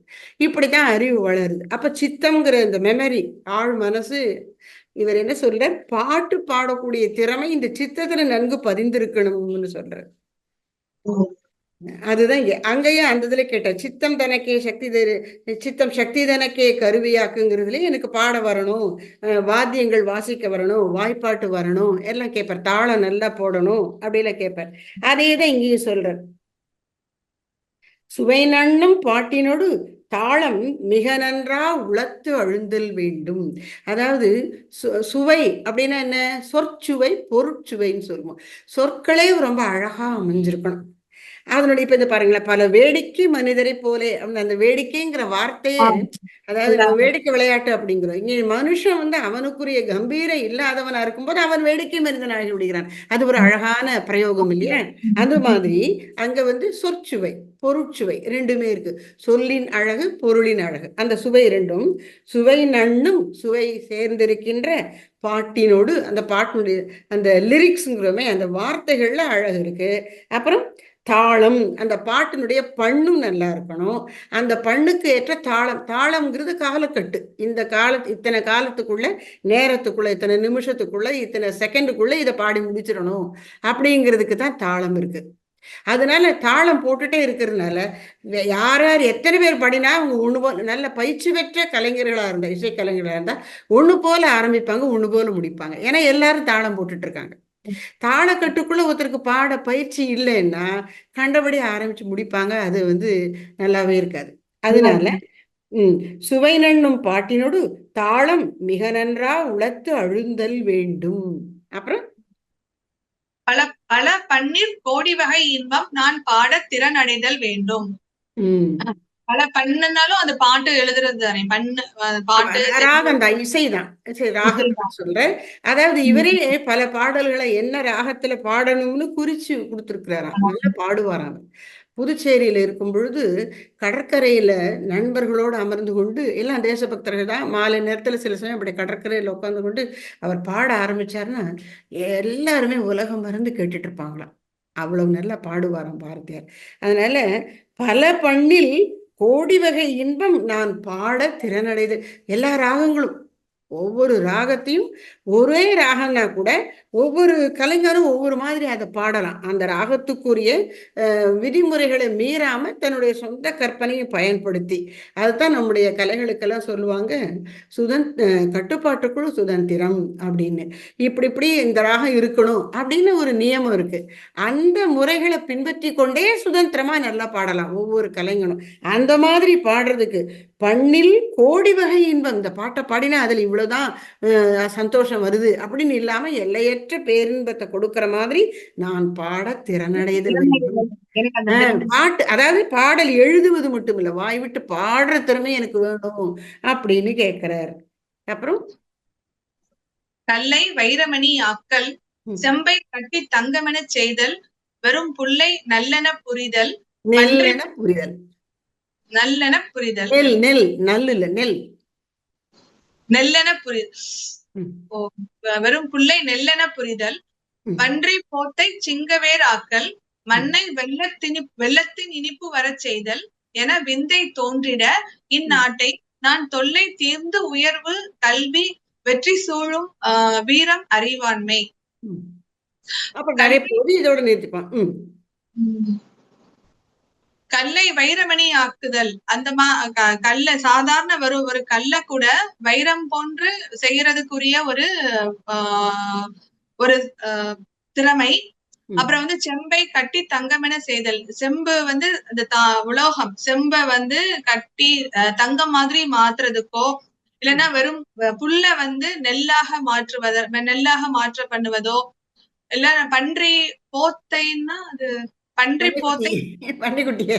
இப்படித்தான் அறிவு வளருது. அப்ப சித்தம்ங்கிற இந்த மெமரி, ஆழ் மனசு, இவர் என்ன சொல்றார், பாட்டு பாடக்கூடிய திறமை இந்த சித்தத்துல நன்கு பதிந்திருக்கணும்னு சொல்றார். அதுதான் இங்க அங்கேயும் அந்த இதுல கேட்டேன். சித்தம் தனக்கே சக்தி சித்தம் சக்தி தனக்கே கருவியாக்குங்கிறதுலயும் எனக்கு பாட வரணும், வாத்தியங்கள் வாசிக்க வரணும், வாய்ப்பாட்டு வரணும், எல்லாம் கேட்பார். தாளம் நல்லா போடணும் அப்படிலாம் கேட்பார். அதே தான் இங்கேயும் சொல்றார். சுவை நண்ணும் பாட்டினோடு தாளம் மிக நன்றா உளத்து அழுந்தல் வேண்டும். அதாவது சுவை அப்படின்னா என்ன? சொற்சுவை பொருட்சுவைன்னு சொல்லுவோம். சொற்களே ரொம்ப அழகா அமைஞ்சிருக்கணும். அதனுடைய இப்ப இது பாருங்களேன், பல வேடிக்கை மனிதரை போலே அந்த வேடிக்கைங்கிற வார்த்தையே, அதாவது நம்ம வேடிக்கை விளையாட்டு அப்படிங்கிறோம். இங்க மனுஷன் வந்து அவனுக்குரிய கம்பீரம் இல்லாதவனா இருக்கும்போது அவன் வேடிக்கை மனிதனாகி விடுகிறான். அது ஒரு அழகான பிரயோகம் இல்லையா? அந்த மாதிரி அங்க வந்து சொற்சுவை பொருட்சுவை ரெண்டுமே இருக்கு. சொல்லின் அழகு, பொருளின் அழகு, அந்த சுவை ரெண்டும். சுவை நண்ணும் சுவை சேர்ந்திருக்கின்ற பாட்டினோடு, அந்த பாட்டினுடைய அந்த லிரிக்ஸ்ங்கிறோமே, அந்த வார்த்தைகள்ல அழகு இருக்கு. அப்புறம் தாளம், அந்த பாட்டினுடைய பண்ணும் நல்லா இருக்கணும். அந்த பண்ணுக்கு ஏற்ற தாளம். தாளம்ங்கிறது காலக்கட்டு. இந்த இத்தனை காலத்துக்குள்ள, நேரத்துக்குள்ள, இத்தனை நிமிஷத்துக்குள்ள, இத்தனை செகண்டுக்குள்ள இதை பாடி முடிச்சிடணும் அப்படிங்கிறதுக்கு தான் தாளம் இருக்கு. அதனால தாளம் போட்டுட்டே இருக்கிறதுனால யார் யார் எத்தனை பேர் பாடினா அவங்க ஒண்ணு போல, நல்ல பயிற்சி பெற்ற கலைஞர்களா இருந்தா, இசை கலைஞர்களா இருந்தா ஒண்ணு போல ஆரம்பிப்பாங்க, ஒண்ணு போல முடிப்பாங்க. ஏன்னா எல்லாரும் தாளம் போட்டுட்டு இருக்காங்க. தாளக்கட்டுக்குள்ள ஒருத்தருக்கு பாட பயிற்சி இல்லைன்னா கண்டபடி ஆரம்பிச்சு முடிப்பாங்க. அது வந்து நல்லாவே இருக்காது. அதனால சுவை நண்ணும் பாட்டினோடு தாளம் மிக நன்றா உளத்து அழுந்தல் வேண்டும். அப்புறம் பல பல பன்னீர் கோடி வகை இன்பம் நான் பாட திறனடைதல் வேண்டும். பல பண்ணுனாலும் அந்த பாட்டு எழுதுறது தானே, பாட்டு ராகம் தான், இசைதான். ராகத்தை சொல்றேன். அதாவது இவரே பல பாடல்களை என்ன ராகத்துல பாடணும்னு குறிச்சு கொடுத்துருக்கிறாராம். நல்லா பாடுவாராம். புதுச்சேரியில இருக்கும் பொழுது கடற்கரையில நண்பர்களோடு அமர்ந்து கொண்டு, எல்லாம் தேசபக்தர்கள் தான், மாலை நேரத்துல சில சமயம் அப்படி கடற்கரையில உட்கார்ந்து கொண்டு அவர் பாட ஆரம்பிச்சாருன்னா எல்லாருமே உலகம் மறந்து கேட்டுட்டு இருப்பாங்களாம். அவ்வளவு நல்லா பாடுவாராம் பாரதியார். அதனால பல பண்ணில் கோடி வகை இன்பம் நான் பாட திறனடைது. எல்லா ராகங்களும், ஒவ்வொரு ராகத்தையும், ஒரே ராகம்னா கூட ஒவ்வொரு கலைஞரும் ஒவ்வொரு மாதிரி அதை பாடலாம். அந்த ராகத்துக்குரிய விதிமுறைகளை மீறாம தன்னுடைய சொந்த கற்பனையை பயன்படுத்தி, அதுதான் நம்முடைய கலைகளுக்கெல்லாம் சொல்லுவாங்க கட்டுப்பாட்டுக்குள்ள சுதந்திரம் அப்படின்னு. இப்படி இந்த ராகம் இருக்கணும் அப்படின்னு ஒரு நியமம் இருக்கு. அந்த முறைகளை பின்பற்றி கொண்டே சுதந்திரமா நல்லா பாடலாம் ஒவ்வொரு கலைஞனும். அந்த மாதிரி பாடுறதுக்கு பண்ணில் கோடி வகை இன்பம், இந்த பாட்டை பாடினா அதுல இவ்வளவுதான் சந்தோஷம் வருது அப்படின்னு இல்லாம எல்லையற்ற பேரின்பத்தை கொடுக்கிற மாதிரி நான் பாட திறனடைதல் வேண்டும். பாட்டு, அதாவது பாடல் எழுதுவது மட்டும் இல்ல, வாய் விட்டு பாடுற திறமை எனக்கு வேணும் அப்படின்னு கேட்கிறார். அப்புறம் கல்லை வைரமணி ஆக்கல், செம்பை கட்டி தங்கமென செய்தல், வெறும் புல்லை நல்லென புரிதல், நல்லென புரிதல், நல்லென புரிதல், நெல் நெல் நல்ல இல்ல நெல் நெல்லென புரிதல், வெறும் புல்லை நெல்லென புரிதல், பன்றி போத்தை சிங்கவேர் ஆக்கல், மண்ணை வெள்ளத்தின் இனிப்பு வரச் செய்தல் என விந்தை தோன்றிட இந்நாட்டை நான் தொல்லை தீர்ந்து உயர்வு கல்வி வெற்றி சூழும் வீரம் அறிவாண்மை. அப்ப நிறைய போது இதோட நிறுத்திப்பான். கல்லை வைரமணி ஆக்குதல், அந்த கல்ல சாதாரண ஒரு கல்ல கூட வைரம் போன்று செய்யறதுக்குரிய ஒரு திறமை. அப்புறம் வந்து செம்பை கட்டி தங்கமென செய்தல், செம்பு வந்து இந்த உலோகம் செம்பை வந்து கட்டி தங்கம் மாதிரி மாத்துறதுக்கோ, இல்லைன்னா வெறும் புல்ல வந்து நெல்லாக மாற்ற பண்ணுவதோ, இல்ல பன்றி போத்தைன்னா அது பன்றி போத்தை பன்னிக்குட்டிய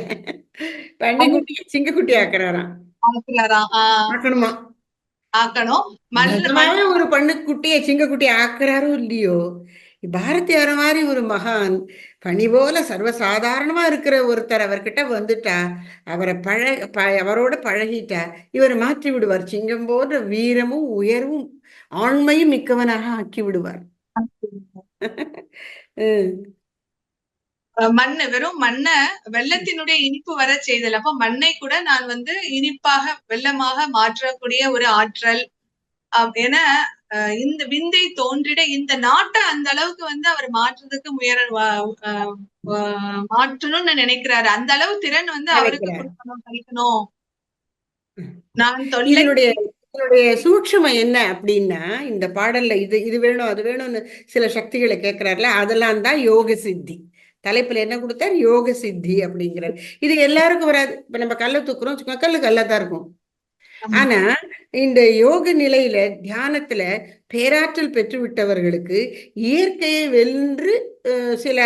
சிங்கக்குட்டி ஆக்குறாராம். ஆக்கணுமா? ஆக்கணும். ஒரு பண்ணுக்குட்டிய சிங்கக்குட்டி ஆக்குறாரோ இல்லையோ, பாரதியார மாதிரி ஒரு மகான் பணி போல சர்வசாதாரணமா இருக்கிற ஒருத்தர் அவர்கிட்ட வந்துட்டா, அவரோட பழகிட்டா இவர் மாற்றி விடுவார். சிங்கம் போன்ற வீரமும் உயர்வும் ஆண்மையும் மிக்கவனாக ஆக்கி விடுவார். வெறும் மண்ணை வெள்ளத்தினுடைய இனிப்பு வர செய்தல். அப்போ மண்ணை கூட நான் வந்து இனிப்பாக வெள்ளமாக மாற்றக்கூடிய ஒரு ஆற்றல் என இந்த விந்தை தோன்றிட இந்த நாட்டை அந்த அளவுக்கு வந்து அவர் மாற்றுறதுக்கு மாற்றணும்னு நினைக்கிறாரு. அந்த அளவு திறன் வந்து அவருக்கு நினைக்கிறார். கொடுக்கணும், கிடைக்கணும். நான் தொல்லை இதனுடைய இதனுடைய சூட்சுமம் என்ன அப்படின்னா, இந்த பாடல்ல இது இது வேணும் அது வேணும்னு சில சக்திகளை கேட்கிறாருல, அதெல்லாம் தான் யோக சித்தி. தலைப்புல என்ன கொடுத்தார்? யோக சித்தி அப்படிங்கிறார். இது எல்லாருக்கும் வராது. இப்ப நம்ம கல்லை தூக்குறோம் வச்சுக்கோங்க, கல்லு கல்லா தான் இருக்கும். ஆனா இந்த யோக நிலையில தியானத்துல பேராற்றல் பெற்று விட்டவர்களுக்கு இயற்கையை வென்று சில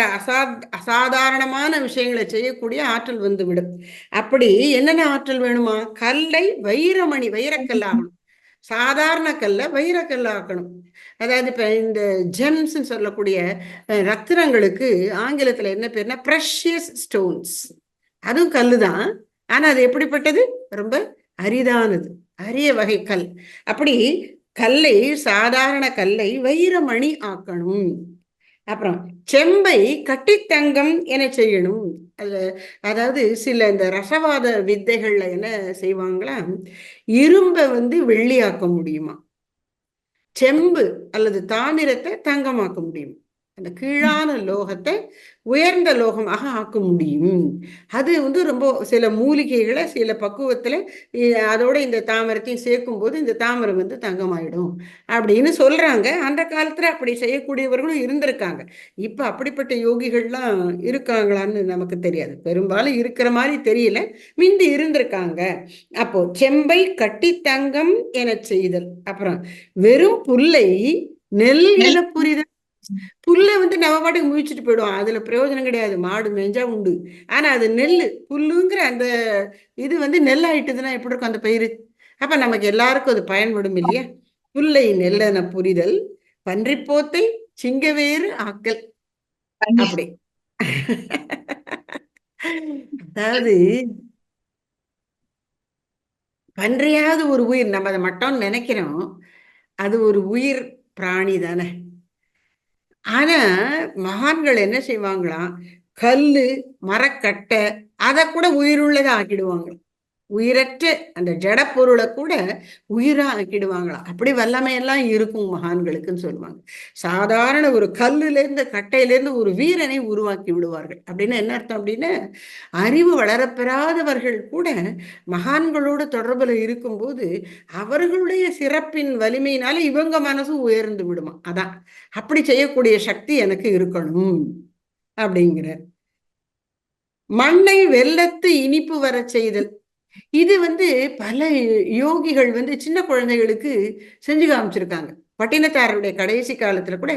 அசாதாரணமான விஷயங்களை செய்யக்கூடிய ஆற்றல் வந்து விடும். அப்படி என்னென்ன ஆற்றல் வேணுமா? கல்லை வைரமணி, வைரக்கல் ஆகணும். சாதாரண கல்லை வைரக்கல் ஆக்கணும். அதாவது இப்ப இந்த ஜெம்ஸ் சொல்லக்கூடிய ரத்தினங்களுக்கு ஆங்கிலத்துல என்ன பேருனா ப்ரெஷியஸ் ஸ்டோன்ஸ். அதுவும் கல்லுதான். ஆனா அது எப்படிப்பட்டது? ரொம்ப அரிதானது, அரிய வகை கல். அப்படி கல்லை, சாதாரண கல்லை வைரமணி ஆக்கணும். அப்புறம் செம்பை கட்டித்தங்கம் என செய்யணும். அதாவது சில இந்த ரசவாத வித்தைகள்ல என்ன செய்வாங்களா, இரும்பை வந்து வெள்ளியாக்க முடியுமா, செம்பு அல்லது தாமிரத்தை தங்கமாக்க முடியும், அந்த கீழான லோகத்தை உயர்ந்த லோகமாக ஆக்க முடியும். அது வந்து ரொம்ப சில மூலிகைகளை சில பக்குவத்துல அதோட இந்த தாமரத்தையும் சேர்க்கும் போது இந்த தாமரம் வந்து தங்கமாயிடும் அப்படின்னு சொல்றாங்க. அந்த காலத்துல அப்படி செய்யக்கூடியவர்களும் இருந்திருக்காங்க. இப்ப அப்படிப்பட்ட யோகிகள்லாம் இருக்காங்களான்னு நமக்கு தெரியாது. பெரும்பாலும் இருக்கிற மாதிரி தெரியல, மிந்தி இருந்திருக்காங்க. அப்போ செம்பை கட்டி தங்கம் என செய்தல். அப்புறம் வெறும் புல்லை நெல் என புரிதல். புல்லை வந்து நம்ம பாட்டுக்கு முழிச்சுட்டு போயிடுவோம், அதுல பிரயோஜனம் கிடையாது, மாடு மேஞ்சா உண்டு. ஆனா அது நெல்லு, புல்லுங்கிற அந்த இது வந்து நெல் ஆயிட்டுதுன்னா எப்படி இருக்கும் அந்த பயிர்? அப்ப நமக்கு எல்லாருக்கும் அது பயன்படும் இல்லையா? புல்லை நெல்லென புரிதல், பன்றிப்போத்தை சிங்கவேறு ஆக்கல். அப்படி அதாவது பன்றியாவது ஒரு உயிர், நம்ம அதை மட்டும் நினைக்கிறோம், அது ஒரு உயிர் பிராணி தானே. ஆனா மகான்கள் என்ன செய்வாங்களாம், கல்லு மரக்கட்டை அதை கூட உயிருள்ளதை ஆக்கிடுவாங்க. உயிரற்ற அந்த ஜட பொருளை கூட உயிரா ஆக்கிடுவாங்களாம். அப்படி வல்லமையெல்லாம் இருக்கும் மகான்களுக்குன்னு சொல்லுவாங்க. சாதாரண ஒரு கல்லுலேருந்து கட்டையிலேருந்து ஒரு வீரனை உருவாக்கி விடுவார்கள். அப்படின்னு என்ன அர்த்தம் அப்படின்னா, அறிவு வளரப்பெறாதவர்கள் கூட மகான்களோட தொடர்புல இருக்கும்போது அவர்களுடைய சிறப்பின் வலிமையினால இவங்க மனசு உயர்ந்து விடுமா. அதான் அப்படி செய்யக்கூடிய சக்தி எனக்கு இருக்கணும் அப்படிங்கிறார். மண்ணை வெள்ளத்து இனிப்பு வர செய்தல். இது வந்து பல யோகிகள் வந்து சின்ன குழந்தைகளுக்கு செஞ்சு காமிச்சிருக்காங்க. பட்டினத்தாருடைய கடைசி காலத்துல கூட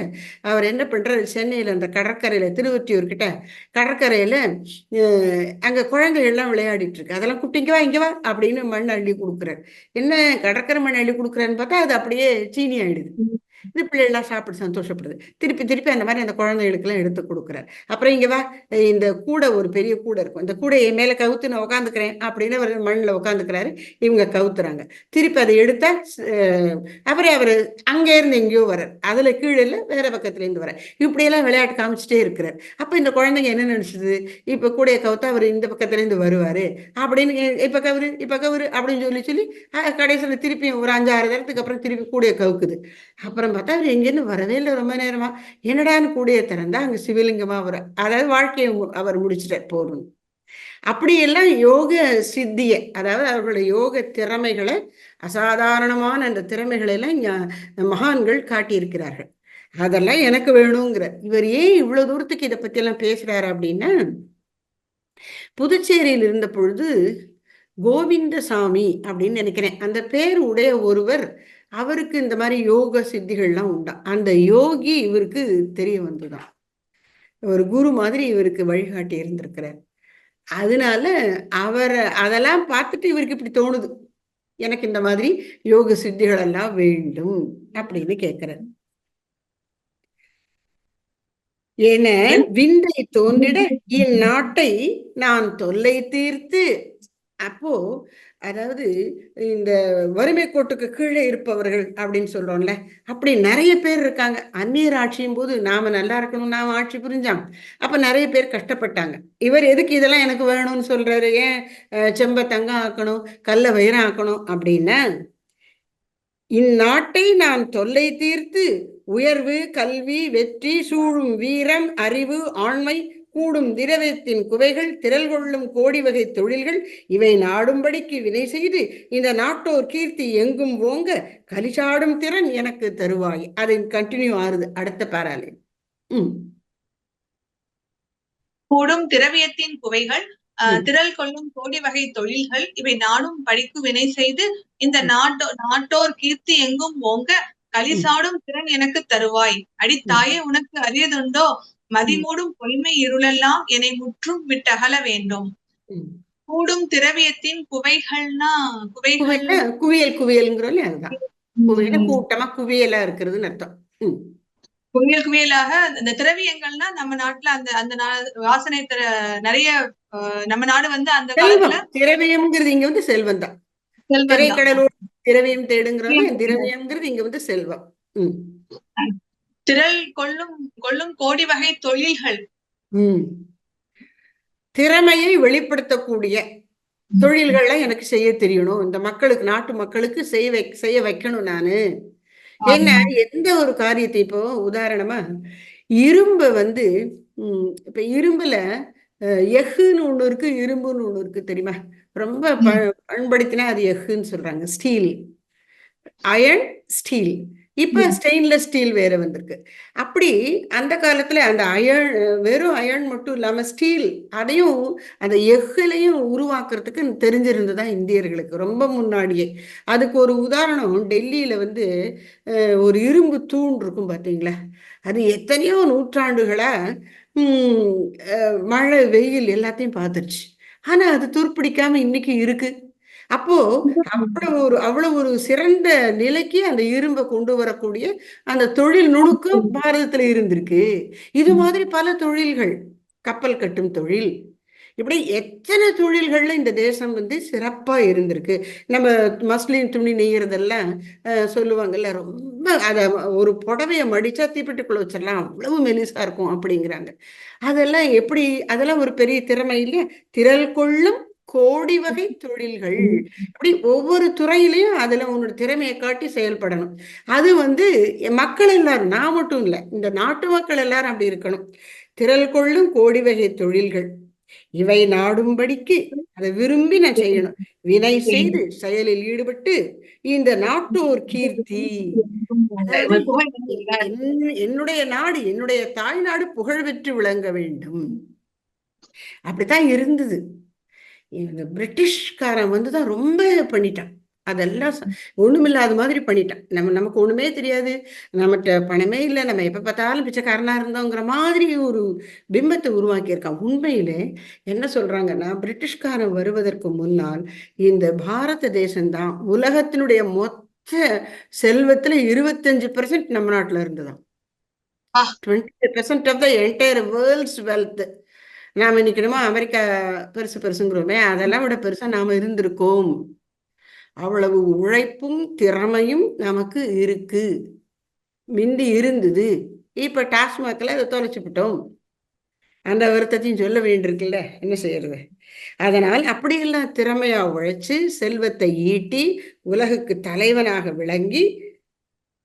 அவர் என்ன பண்றாரு, சென்னையில அந்த கடற்கரையில, திருவொற்றியூர் கிட்ட கடற்கரையில அங்க குழந்தைகள்லாம் விளையாடிட்டு இருக்கு. அதெல்லாம் கூப்பிட்டு இங்க வா இங்க வா அப்படின்னு மண் அள்ளி கொடுக்குறாரு. என்ன கடற்கரை மண் அள்ளி கொடுக்குறாருன்னு பார்த்தா அது அப்படியே சீனி ஆயிடுது. இந்த பிள்ளைகள்லாம் சாப்பிட்டு சந்தோஷப்படுது. திருப்பி திருப்பி அந்த மாதிரி அந்த குழந்தைகளுக்கெல்லாம் எடுத்து கொடுக்குறாரு. அப்புறம் இங்க வா, இந்த கூடை, ஒரு பெரிய கூடை இருக்கும், இந்த கூடையை மேல கவுத்து நான் உட்காந்துக்கிறேன் அப்படின்னு அவர் மண்ணில் உட்காந்துக்கிறாரு. இவங்க கவுத்துறாங்க. திருப்பி அதை எடுத்தா அவர் அங்க இருந்து எங்கேயோ வர்றார், அதுல கீழே இல்லை வேற பக்கத்துல இருந்து வர, இப்படியெல்லாம் விளையாட்டு காமிச்சிட்டே இருக்கிறார். அப்ப இந்த குழந்தைங்க என்ன நினைச்சது, இப்ப கூடைய கவுத்தா அவர் இந்த பக்கத்துல இருந்து வருவாரு அப்படின்னு, இப்ப கவுரு இப்ப கவுரு அப்படின்னு சொல்லி சொல்லி கடைசியில் திருப்பி ஒரு 5-6 தரத்துக்கு அப்புறம் திருப்பி கூடைய கவுக்குது. அப்புறம் பார்த்தா அவர் எங்கேருந்து வரவே இல்லை ரொம்ப நேரமா. என்னடான்னு கூடைய திறந்தா அங்க சிவலிங்கமா வர, அதாவது வாழ்க்கையை அவர் முடிச்சுட்டார் போதும். அப்படியெல்லாம் யோக சித்திய, அதாவது அவர்களுடைய யோக திறமைகளை, அசாதாரணமான அந்த திறமைகளை எல்லாம் மகான்கள் காட்டியிருக்கிறார்கள். அதெல்லாம் எனக்கு வேணுங்கிற இவர் ஏன் இவ்வளவு தூரத்துக்கு இதை பத்தி எல்லாம் பேசுறாரு அப்படின்னா, புதுச்சேரியில் இருந்த பொழுது கோவிந்தசாமி அப்படின்னு நினைக்கிறேன் அந்த பேர் உடைய ஒருவர், அவருக்கு இந்த மாதிரி யோக சித்திகள்லாம் உண்டா. அந்த யோகி இவருக்கு தெரிய வந்துதான், ஒரு குரு மாதிரி இவருக்கு வழிகாட்டி இருந்திருக்கிறார். அதனால அவர் அதெல்லாம் பார்த்துட்டு இவருக்கு இப்படி தோணுது, எனக்கு இந்த மாதிரி யோக சித்திகள் எல்லாம் வேண்டும் அப்படின்னு கேட்கிறார். என விந்தை தோன்றிட இந்நாட்டை நான் தொல்லை தீர்த்து. அப்போ அதாவது இந்த வறுமை கோட்டுக்கு கீழே இருப்பவர்கள் அப்படின்னு சொல்றோம்ல, அப்படி நிறைய பேர் இருக்காங்க. அந்நியர் ஆட்சியும் போது நாம நல்லா இருக்கணும், நாம ஆட்சி புரிஞ்சாம், அப்ப நிறைய பேர் கஷ்டப்பட்டாங்க. இவர் எதுக்கு இதெல்லாம் எனக்கு வேணும்னு சொல்றாரு? ஏன் செம்ப தங்கம் ஆக்கணும், கல்ல வைரம் ஆக்கணும் அப்படின்னா, இந்நாட்டை நான் தொல்லை தீர்த்து உயர்வு கல்வி வெற்றி சூழும் வீரம் அறிவு ஆண்மை கூடும் திரவியத்தின் குவைகள் திரள் கொள்ளும் கோடி வகை தொழில்கள் இவை நாடும்படிக்கு வினை செய்து இந்த நாட்டோர் கீர்த்தி எங்கும் ஓங்க கலிசாடும் திறன் எனக்கு தருவாய். அதை கண்டினியூ ஆறுது அடுத்த பாராலே. கூடும் திரவியத்தின் குவைகள் திரள் கொள்ளும் கோடி வகை தொழில்கள் இவை நாடும் படிக்கு வினை செய்து இந்த நாட்டோர் கீர்த்தி எங்கும் ஓங்க கலிசாடும் திறன் எனக்கு தருவாய். அடித்தாயே உனக்கு அரியதுண்டோ மதிமூடும் பொய்மை இருளெல்லாம் என்னை முற்றும் விட்டகல வேண்டும். கூடும் திரவியத்தின் குவைகள்னா குவியல் குவியல்ங்கிறோம். அதுதான் குவியல கூட்டமா குவியலா இருக்கிறதுன்னு அர்த்தம். குவியல் குவியலாக இந்த திரவியங்கள்னா நம்ம நாட்டுல அந்த அந்த வாசனை நிறைய நம்ம நாடு வந்து அந்த காலத்துல திரவியம்ங்கிறது இங்க வந்து செல்வம் தான். திரைக்கடலோடு திரவியம் தேடுங்கிறது திரவியம்ங்கிறது இங்க வந்து செல்வம். திரள் கொள்ளும் கோடி வகை தொழில்கள் திறமையை வெளிப்படுத்தக்கூடிய தொழில்கள்லாம் எனக்கு செய்ய தெரியணும். இந்த மக்களுக்கு நாட்டு மக்களுக்கு செய்ய வைக்கணும் நானு. என்ன எந்த ஒரு காரியத்தை இப்போ உதாரணமா இரும்ப வந்து இப்ப இரும்புல எஃகுன்னு ஒண்ணு இருக்கு இரும்புன்னு ஒண்ணு இருக்கு தெரியுமா? ரொம்ப பண்படுத்தினா அது எஃகுன்னு சொல்றாங்க. Steel iron steel. இப்ப ஸ்டெயின்லெஸ் ஸ்டீல் வேற வந்திருக்கு. அப்படி அந்த காலத்துல அந்த அயன் வெறும் அயன் மட்டும் இல்லாம ஸ்டீல் அதையும் அந்த எஃகுலையும் உருவாக்குறதுக்கு தெரிஞ்சிருந்துதான் இந்தியர்களுக்கு ரொம்ப முன்னாடியே. அதுக்கு ஒரு உதாரணம் டெல்லியில வந்து ஒரு இரும்பு தூண் இருக்கும் பாத்தீங்களா? அது எத்தனையோ நூற்றாண்டுகளா மழை வெயில் எல்லாத்தையும் பார்த்துருச்சு. ஆனா அது துருப்பிடிக்காம இன்னைக்கு இருக்கு. அப்போ அவ்வளவு ஒரு சிறந்த நிலைக்கு அந்த இரும்பை கொண்டு வரக்கூடிய அந்த தொழில் நுணுக்கம் பாரதத்துல இருந்திருக்கு. இது மாதிரி பல தொழில்கள், கப்பல் கட்டும் தொழில், இப்படி எத்தனை தொழில்கள்ல இந்த தேசம் வந்து சிறப்பா இருந்திருக்கு. நம்ம மஸ்லின் துணி நெய்யறதெல்லாம் சொல்லுவாங்கல்ல, ரொம்ப அத ஒரு புடவைய மடிச்சா தீப்பெட்டிக்குள்ள வச்சிடலாம், அவ்வளவு மெலிசா இருக்கும் அப்படிங்கிறாங்க. அதெல்லாம் எப்படி, அதெல்லாம் ஒரு பெரிய திறமை இல்லையா? திரள் கொள்ளும் கோடி வகை தொழில்கள். அப்படி ஒவ்வொரு துறையிலையும் அதுல உன்னோட திறமையை காட்டி செயல்படணும். அது வந்து மக்கள் எல்லாரும், நான் மட்டும் இல்லை, இந்த நாட்டு மக்கள் எல்லாரும் அப்படி இருக்கணும். திரள் கொள்ளும் கோடி வகை தொழில்கள் இவை நாடும்படிக்கு அதை விரும்பி நான் செய்யணும். வினை செய்து செயலில் ஈடுபட்டு இந்த நாட்டோர் கீர்த்தி, என்னுடைய நாடு, என்னுடைய தாய் நாடு புகழ் பெற்று விளங்க வேண்டும். அப்படித்தான் இருந்தது. இந்த பிரிட்டிஷ்காரன் வந்துதான் ரொம்ப பண்ணிட்டான். அதெல்லாம் ஒண்ணுமில்லாத மாதிரி பண்ணிட்டான். நமக்கு ஒண்ணுமே தெரியாது, நம்மகிட்ட பணமே இல்லை, நம்ம எப்ப பார்த்தாலும் பிச்சைக்காரனா இருந்தோங்கிற மாதிரி ஒரு பிம்பத்தை உருவாக்கியிருக்கான். உண்மையிலே என்ன சொல்றாங்கன்னா, பிரிட்டிஷ்காரன் வருவதற்கு முன்னால் இந்த பாரத தேசம்தான் உலகத்தினுடைய மொத்த செல்வத்துல 25% நம்ம நாட்டுல இருந்துதான். 20% of the entire world's wealth. நாம இன்னைக்கு அமெரிக்கா பெருசுங்கிறோமே, அதெல்லாம் விட பெருசா நாம இருந்திருக்கோம். அவ்வளவு உழைப்பும் திறமையும் நமக்கு இருக்கு, மிந்தி இருந்தது. இப்ப டாஸ்மாக்ல அதை தொலைச்சுவிட்டோம். அந்த வருத்தத்தையும் சொல்ல வேண்டியிருக்குல்ல, என்ன செய்யறது? அதனால் அப்படியெல்லாம் திறமையா உழைச்சு செல்வத்தை ஈட்டி உலகுக்கு தலைவனாக விளங்கி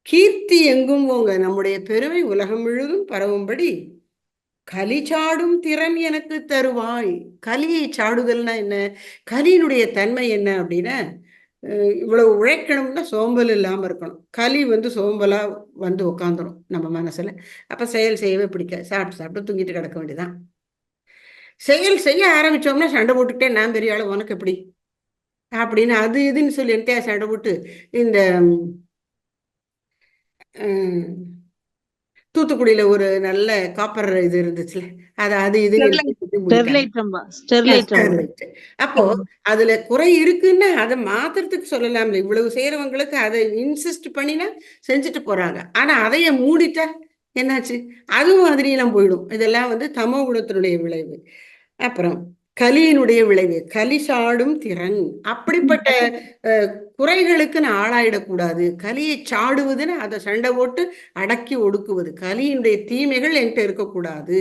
கீர்த்தி எங்கும் போங்க, நம்முடைய பெருமை உலகம் முழுதும் பரவும்படி கலி சாடும் திறன் எனக்கு தருவாய். கலியை சாடுதல்னா என்ன? கலியினுடைய தன்மை என்ன அப்படின்னா, இவ்வளவு உழைக்கணும்னா சோம்பல் இல்லாம இருக்கணும். களி வந்து சோம்பலா வந்து உட்காந்துரும் நம்ம மனசுல. அப்ப செயல் செய்யவே பிடிக்காது, சாப்பிட்டு தூங்கிட்டு கிடக்க வேண்டியதான். செயல் செய்ய ஆரம்பிச்சோம்னா சண்டை போட்டுக்கிட்டே, நான் பெரிய ஆளு உனக்கு எப்படி அப்படின்னு அது இதுன்னு சொல்லி என்கிட்ட சண்டை போட்டு, இந்த தூத்துக்குடியில ஒரு நல்ல காப்பர் இது இருந்துச்சுல, அது இது அப்போ அதுல குறை இருக்குன்னா அதை மாத்துறதுக்கு சொல்லலாம்ல. இவ்வளவு செய்யறவங்களுக்கு அதை இன்சிஸ்ட் பண்ணினா செஞ்சுட்டு போறாங்க. ஆனா அதைய மூடிட்டா என்னாச்சு? அது மாதிரி எல்லாம் போயிடும். இதெல்லாம் வந்து தமோ குணத்தினுடைய விளைவு. அப்புறம் கலியினுடைய விளைவு, கலி சாடும் திறன். அப்படிப்பட்ட குறைகளுக்கு நான் ஆளாயிடக்கூடாது. கலியை சாடுவதுன்னு அதை சண்டை போட்டு அடக்கி ஒடுக்குவது. கலியினுடைய தீமைகள் என்கிட்ட இருக்கக்கூடாது.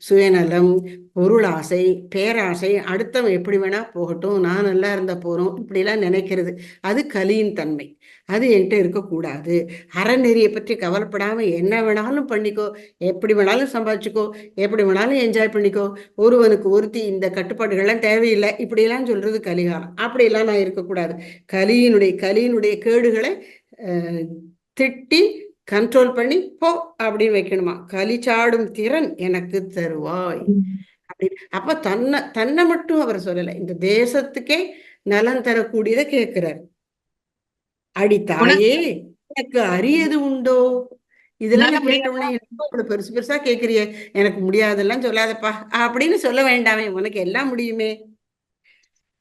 சுயநலம், பொருளாசை, பேராசை, அடுத்தவன் எப்படி வேணா போகட்டும், நான் நல்லா இருந்த போறோம், இப்படிலாம் நினைக்கிறது, அது கலியின் தன்மை. அது என்கிட்ட இருக்கக்கூடாது. அறநெறியை பற்றி கவலைப்படாம என்ன வேணாலும் பண்ணிக்கோ, எப்படி வேணாலும் சம்பாதிச்சுக்கோ, எப்படி வேணாலும் என்ஜாய் பண்ணிக்கோ, ஒருவனுக்கு ஒருத்தி, இந்த கட்டுப்பாடுகள்லாம் தேவையில்லை, இப்படியெல்லாம் சொல்றது கலிகாலம். அப்படியெல்லாம் நான் இருக்கக்கூடாது. கலியினுடைய கேடுகளை திட்டி கண்ட்ரோல் பண்ணி போ அப்படின்னு வைக்கணுமா. களி சாடும் திறன் எனக்கு தருவாய் அப்படி. அப்ப தன்னை மட்டும் அவர் சொல்லலை, இந்த தேசத்துக்கே நலன் தரக்கூடியதை கேட்கிறார். அடி தாயே எனக்கு அரியது உண்டோ. இதெல்லாம் நான் கேட்டவுடனே பெருசு பெருசா கேட்கிறிய, எனக்கு முடியாதெல்லாம் சொல்லாதப்பா அப்படின்னு சொல்ல வேண்டாமே, உனக்கு எல்லாம் முடியுமே.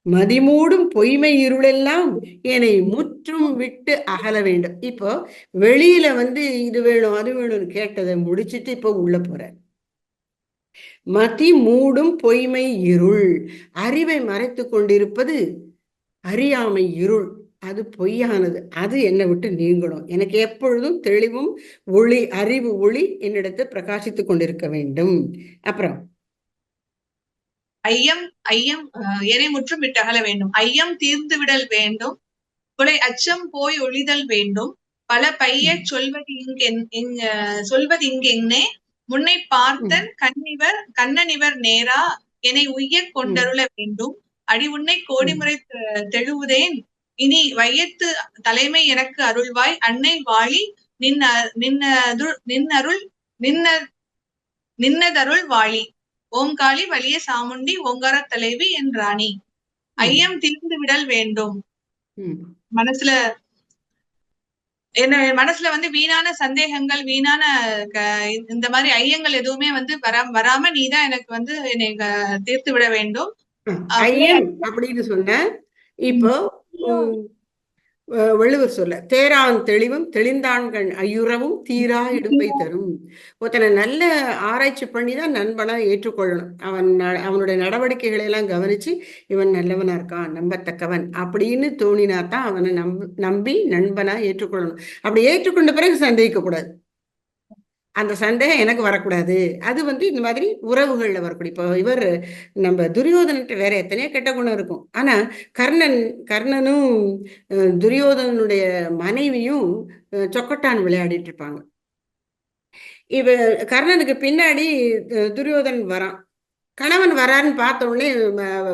மதிமூடும் பொய்மை இருளெல்லாம் என்னை முற்றும் விட்டு அகல வேண்டும். இப்போ வெளியில இது வேணும் அது வேணும்னு கேட்டதை முடிச்சுட்டு இப்போ உள்ள போற. மதி மூடும் பொய்மை இருள், அறிவை மறைத்து கொண்டிருப்பது அறியாமை இருள், அது பொய்யானது, அது என்னை விட்டு நீங்கணும். எனக்கு எப்பொழுதும் தெளிவும் ஒளி, அறிவு ஒளி என்னிடத்து பிரகாசித்துக் கொண்டிருக்க வேண்டும். அப்புறம் ஐயம் ஐயம் என்னை முற்றும் விட்டு அகல வேண்டும். ஐயம் தீர்ந்து விடல் வேண்டும். கொலை அச்சம் போய் ஒளிதல் வேண்டும். பல பைய சொல்வது இங்கென்னே முன்னை பார்த்தன் கண்ணனிவர் நேரா என்னை உய்ய கொண்டருள வேண்டும். அடி உன்னை கோடிமுறை தெழுவுதேன் இனி வையத்து தலைமை எனக்கு அருள்வாய். அன்னை வாழி நின்னதருள் வாழி. ஓம்காளி வலிய சாமுண்டி ஓங்கார தலைவி என் ராணி. ஐயம் தீர்ந்து விடல் வேண்டும். மனசுல வீணான சந்தேகங்கள், வீணான இந்த மாதிரி ஐயங்கள் எதுவுமே வராம நீதான் எனக்கு என்னை தீர்த்து விட வேண்டும். ஐயம் அப்படின்னு சொன்ன. இப்போ வள்ளுவர் சொல்ல, தேரான் தெளிவும் தெளிந்தான்கள் ஐயுறவும் தீரா இடும்பை தரும். ஒருத்தனை நல்ல ஆராய்ச்சி பண்ணி தான் நண்பனா ஏற்றுக்கொள்ளணும். அவனுடைய நடவடிக்கைகளை எல்லாம் கவனிச்சு இவன் நல்லவனா இருக்கான், நம்பத்தக்கவன் அப்படின்னு தோணினா தான் அவனை நம்பி நண்பனா ஏற்றுக்கொள்ளணும். அப்படி ஏற்றுக்கொண்ட பிறகு சந்தேகிக்க கூடாது. அந்த சந்தேகம் எனக்கு வரக்கூடாது. அது இந்த மாதிரி உறவுகள்ல வரக்கூடிய. இப்போ இவர் நம்ம துரியோதனன்ட்டு வேற எத்தனையோ கெட்ட குணம் இருக்கும். ஆனா கர்ணனும் துரியோதனனுடைய மனைவியும் சொக்கட்டான் விளையாடிட்டு இருப்பாங்க. இவ கர்ணனுக்கு பின்னாடி துரியோதனன் வரான். கணவன் வரான்னு பார்த்த உடனே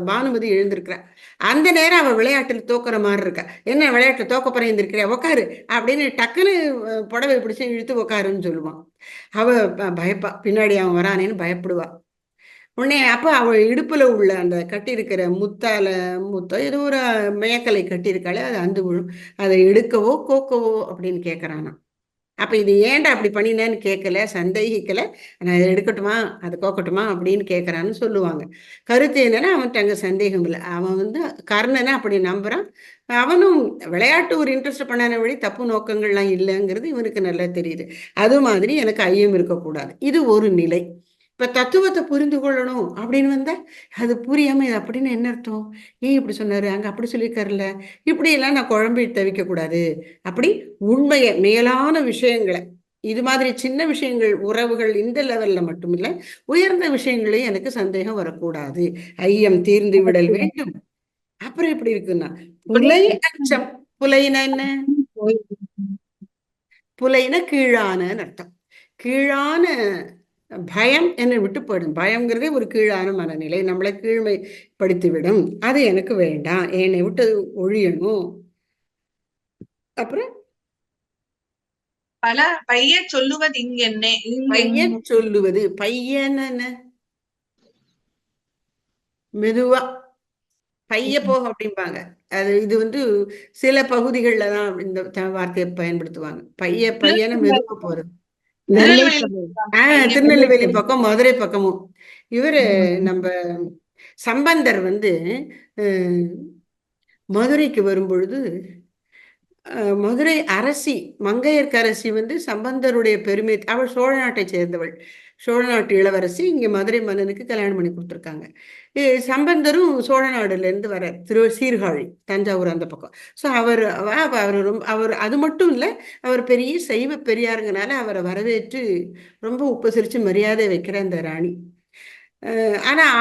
பானுமதி எழுந்திருக்கிறான். அந்த நேரம் அவ விளையாட்டில் தோக்குற மாதிரி இருக்கா. என்ன விளையாட்டு தோக்க போற எழுந்திருக்கிறியா, உக்காரு அப்படின்னு டக்குன்னு புடவை பிடிச்சி இழுத்து உக்காருன்னு சொல்லுவான். அவ பயப்பா, பின்னாடி அவன் வரானேன்னு பயப்படுவா. உடனே அப்ப அவள் இடுப்புல உள்ள அந்த கட்டியிருக்கிற முத்தோ ஏதோ ஒரு மேக்கலை கட்டியிருக்காளே, அது அந்து விழும். அதை எடுக்கவோ கோக்கவோ அப்படின்னு கேட்கறானா. அப்ப இது ஏன்டா அப்படி பண்ணினேன்னு கேட்கல, சந்தேகிக்கல, நான் இதை எடுக்கட்டுமா அதை கோக்கட்டுமா அப்படின்னு கேட்கறான்னு சொல்லுவாங்க. கருத்து என்னன்னா, அவன்கிட்ட அங்க சந்தேகம் இல்லை. அவன் கர்ணனை அப்படி நம்புறான். அவனும் விளையாட்டு ஒரு இன்ட்ரெஸ்ட் பண்ணான வழி தப்பு நோக்கங்கள்லாம் இல்லைங்கிறது இவனுக்கு நல்லா தெரியுது. அது மாதிரி எனக்கு ஐயம் இருக்கக்கூடாது. இது ஒரு நிலை. இப்ப தத்துவத்தை புரிந்து கொள்ளணும் அப்படின்னு அது புரியாம இது அப்படின்னு என்ன அர்த்தம், ஏன் இப்படி சொன்னாரு, அங்க அப்படி சொல்லியிருக்காருல்ல, இப்படி எல்லாம் நான் குழம்பி தவிக்க கூடாது. அப்படி உண்மையை, மேலான விஷயங்களை, இது மாதிரி சின்ன விஷயங்கள், உறவுகள் இந்த லெவல்ல மட்டும் இல்ல, உயர்ந்த விஷயங்களையும் எனக்கு சந்தேகம் வரக்கூடாது. ஐயம் தீர்ந்து விடல் வேண்டும். அப்புறம் எப்படி இருக்குன்னா, புலை அச்சம். புலைனா என்ன? புலைனா கீழான அர்த்தம். கீழான பயம் என்னை விட்டு போயிடும். பயம்ங்கிறதே ஒரு கீழான மனநிலை, நம்மளை கீழ்மைப்படுத்திவிடும். அது எனக்கு வேண்டாம், என்னை விட்டு ஒழியணும். அப்புறம் பல பைய சொல்லுவது இங்கென்னே. பையன் சொல்லுவது, பையன் மெதுவா பைய போக அப்படிம்பாங்க. அது இது சில பகுதிகளில் தான் இந்த வார்த்தையை பயன்படுத்துவாங்க. பையனை மெதுவா போறது. திருநெல்வேலி பக்கம், மதுரை பக்கமும். இவரு நம்ம சம்பந்தர் மதுரைக்கு வரும்பொழுது, மதுரை அரசி மங்கையர்க்கரசி சம்பந்தருடைய பெருமை, அவள் சோழ நாட்டை சேர்ந்தவள். சோழ நாட்டு இளவரசி இங்கே மதுரை மன்னனுக்கு கல்யாணம் பண்ணி கொடுத்துருக்காங்க. சம்பந்தரும் சோழ நாடுலேருந்து வர சீர்காழி தஞ்சாவூர் அந்த பக்கம். ஸோ அவர் ரொம்ப அவர் அது மட்டும் இல்லை, அவர் பெரிய சைவ பெரியாருங்கனால அவரை வரவேற்று ரொம்ப உபசரித்து மரியாதை வைக்கிற அந்த ராணி. ஆனால்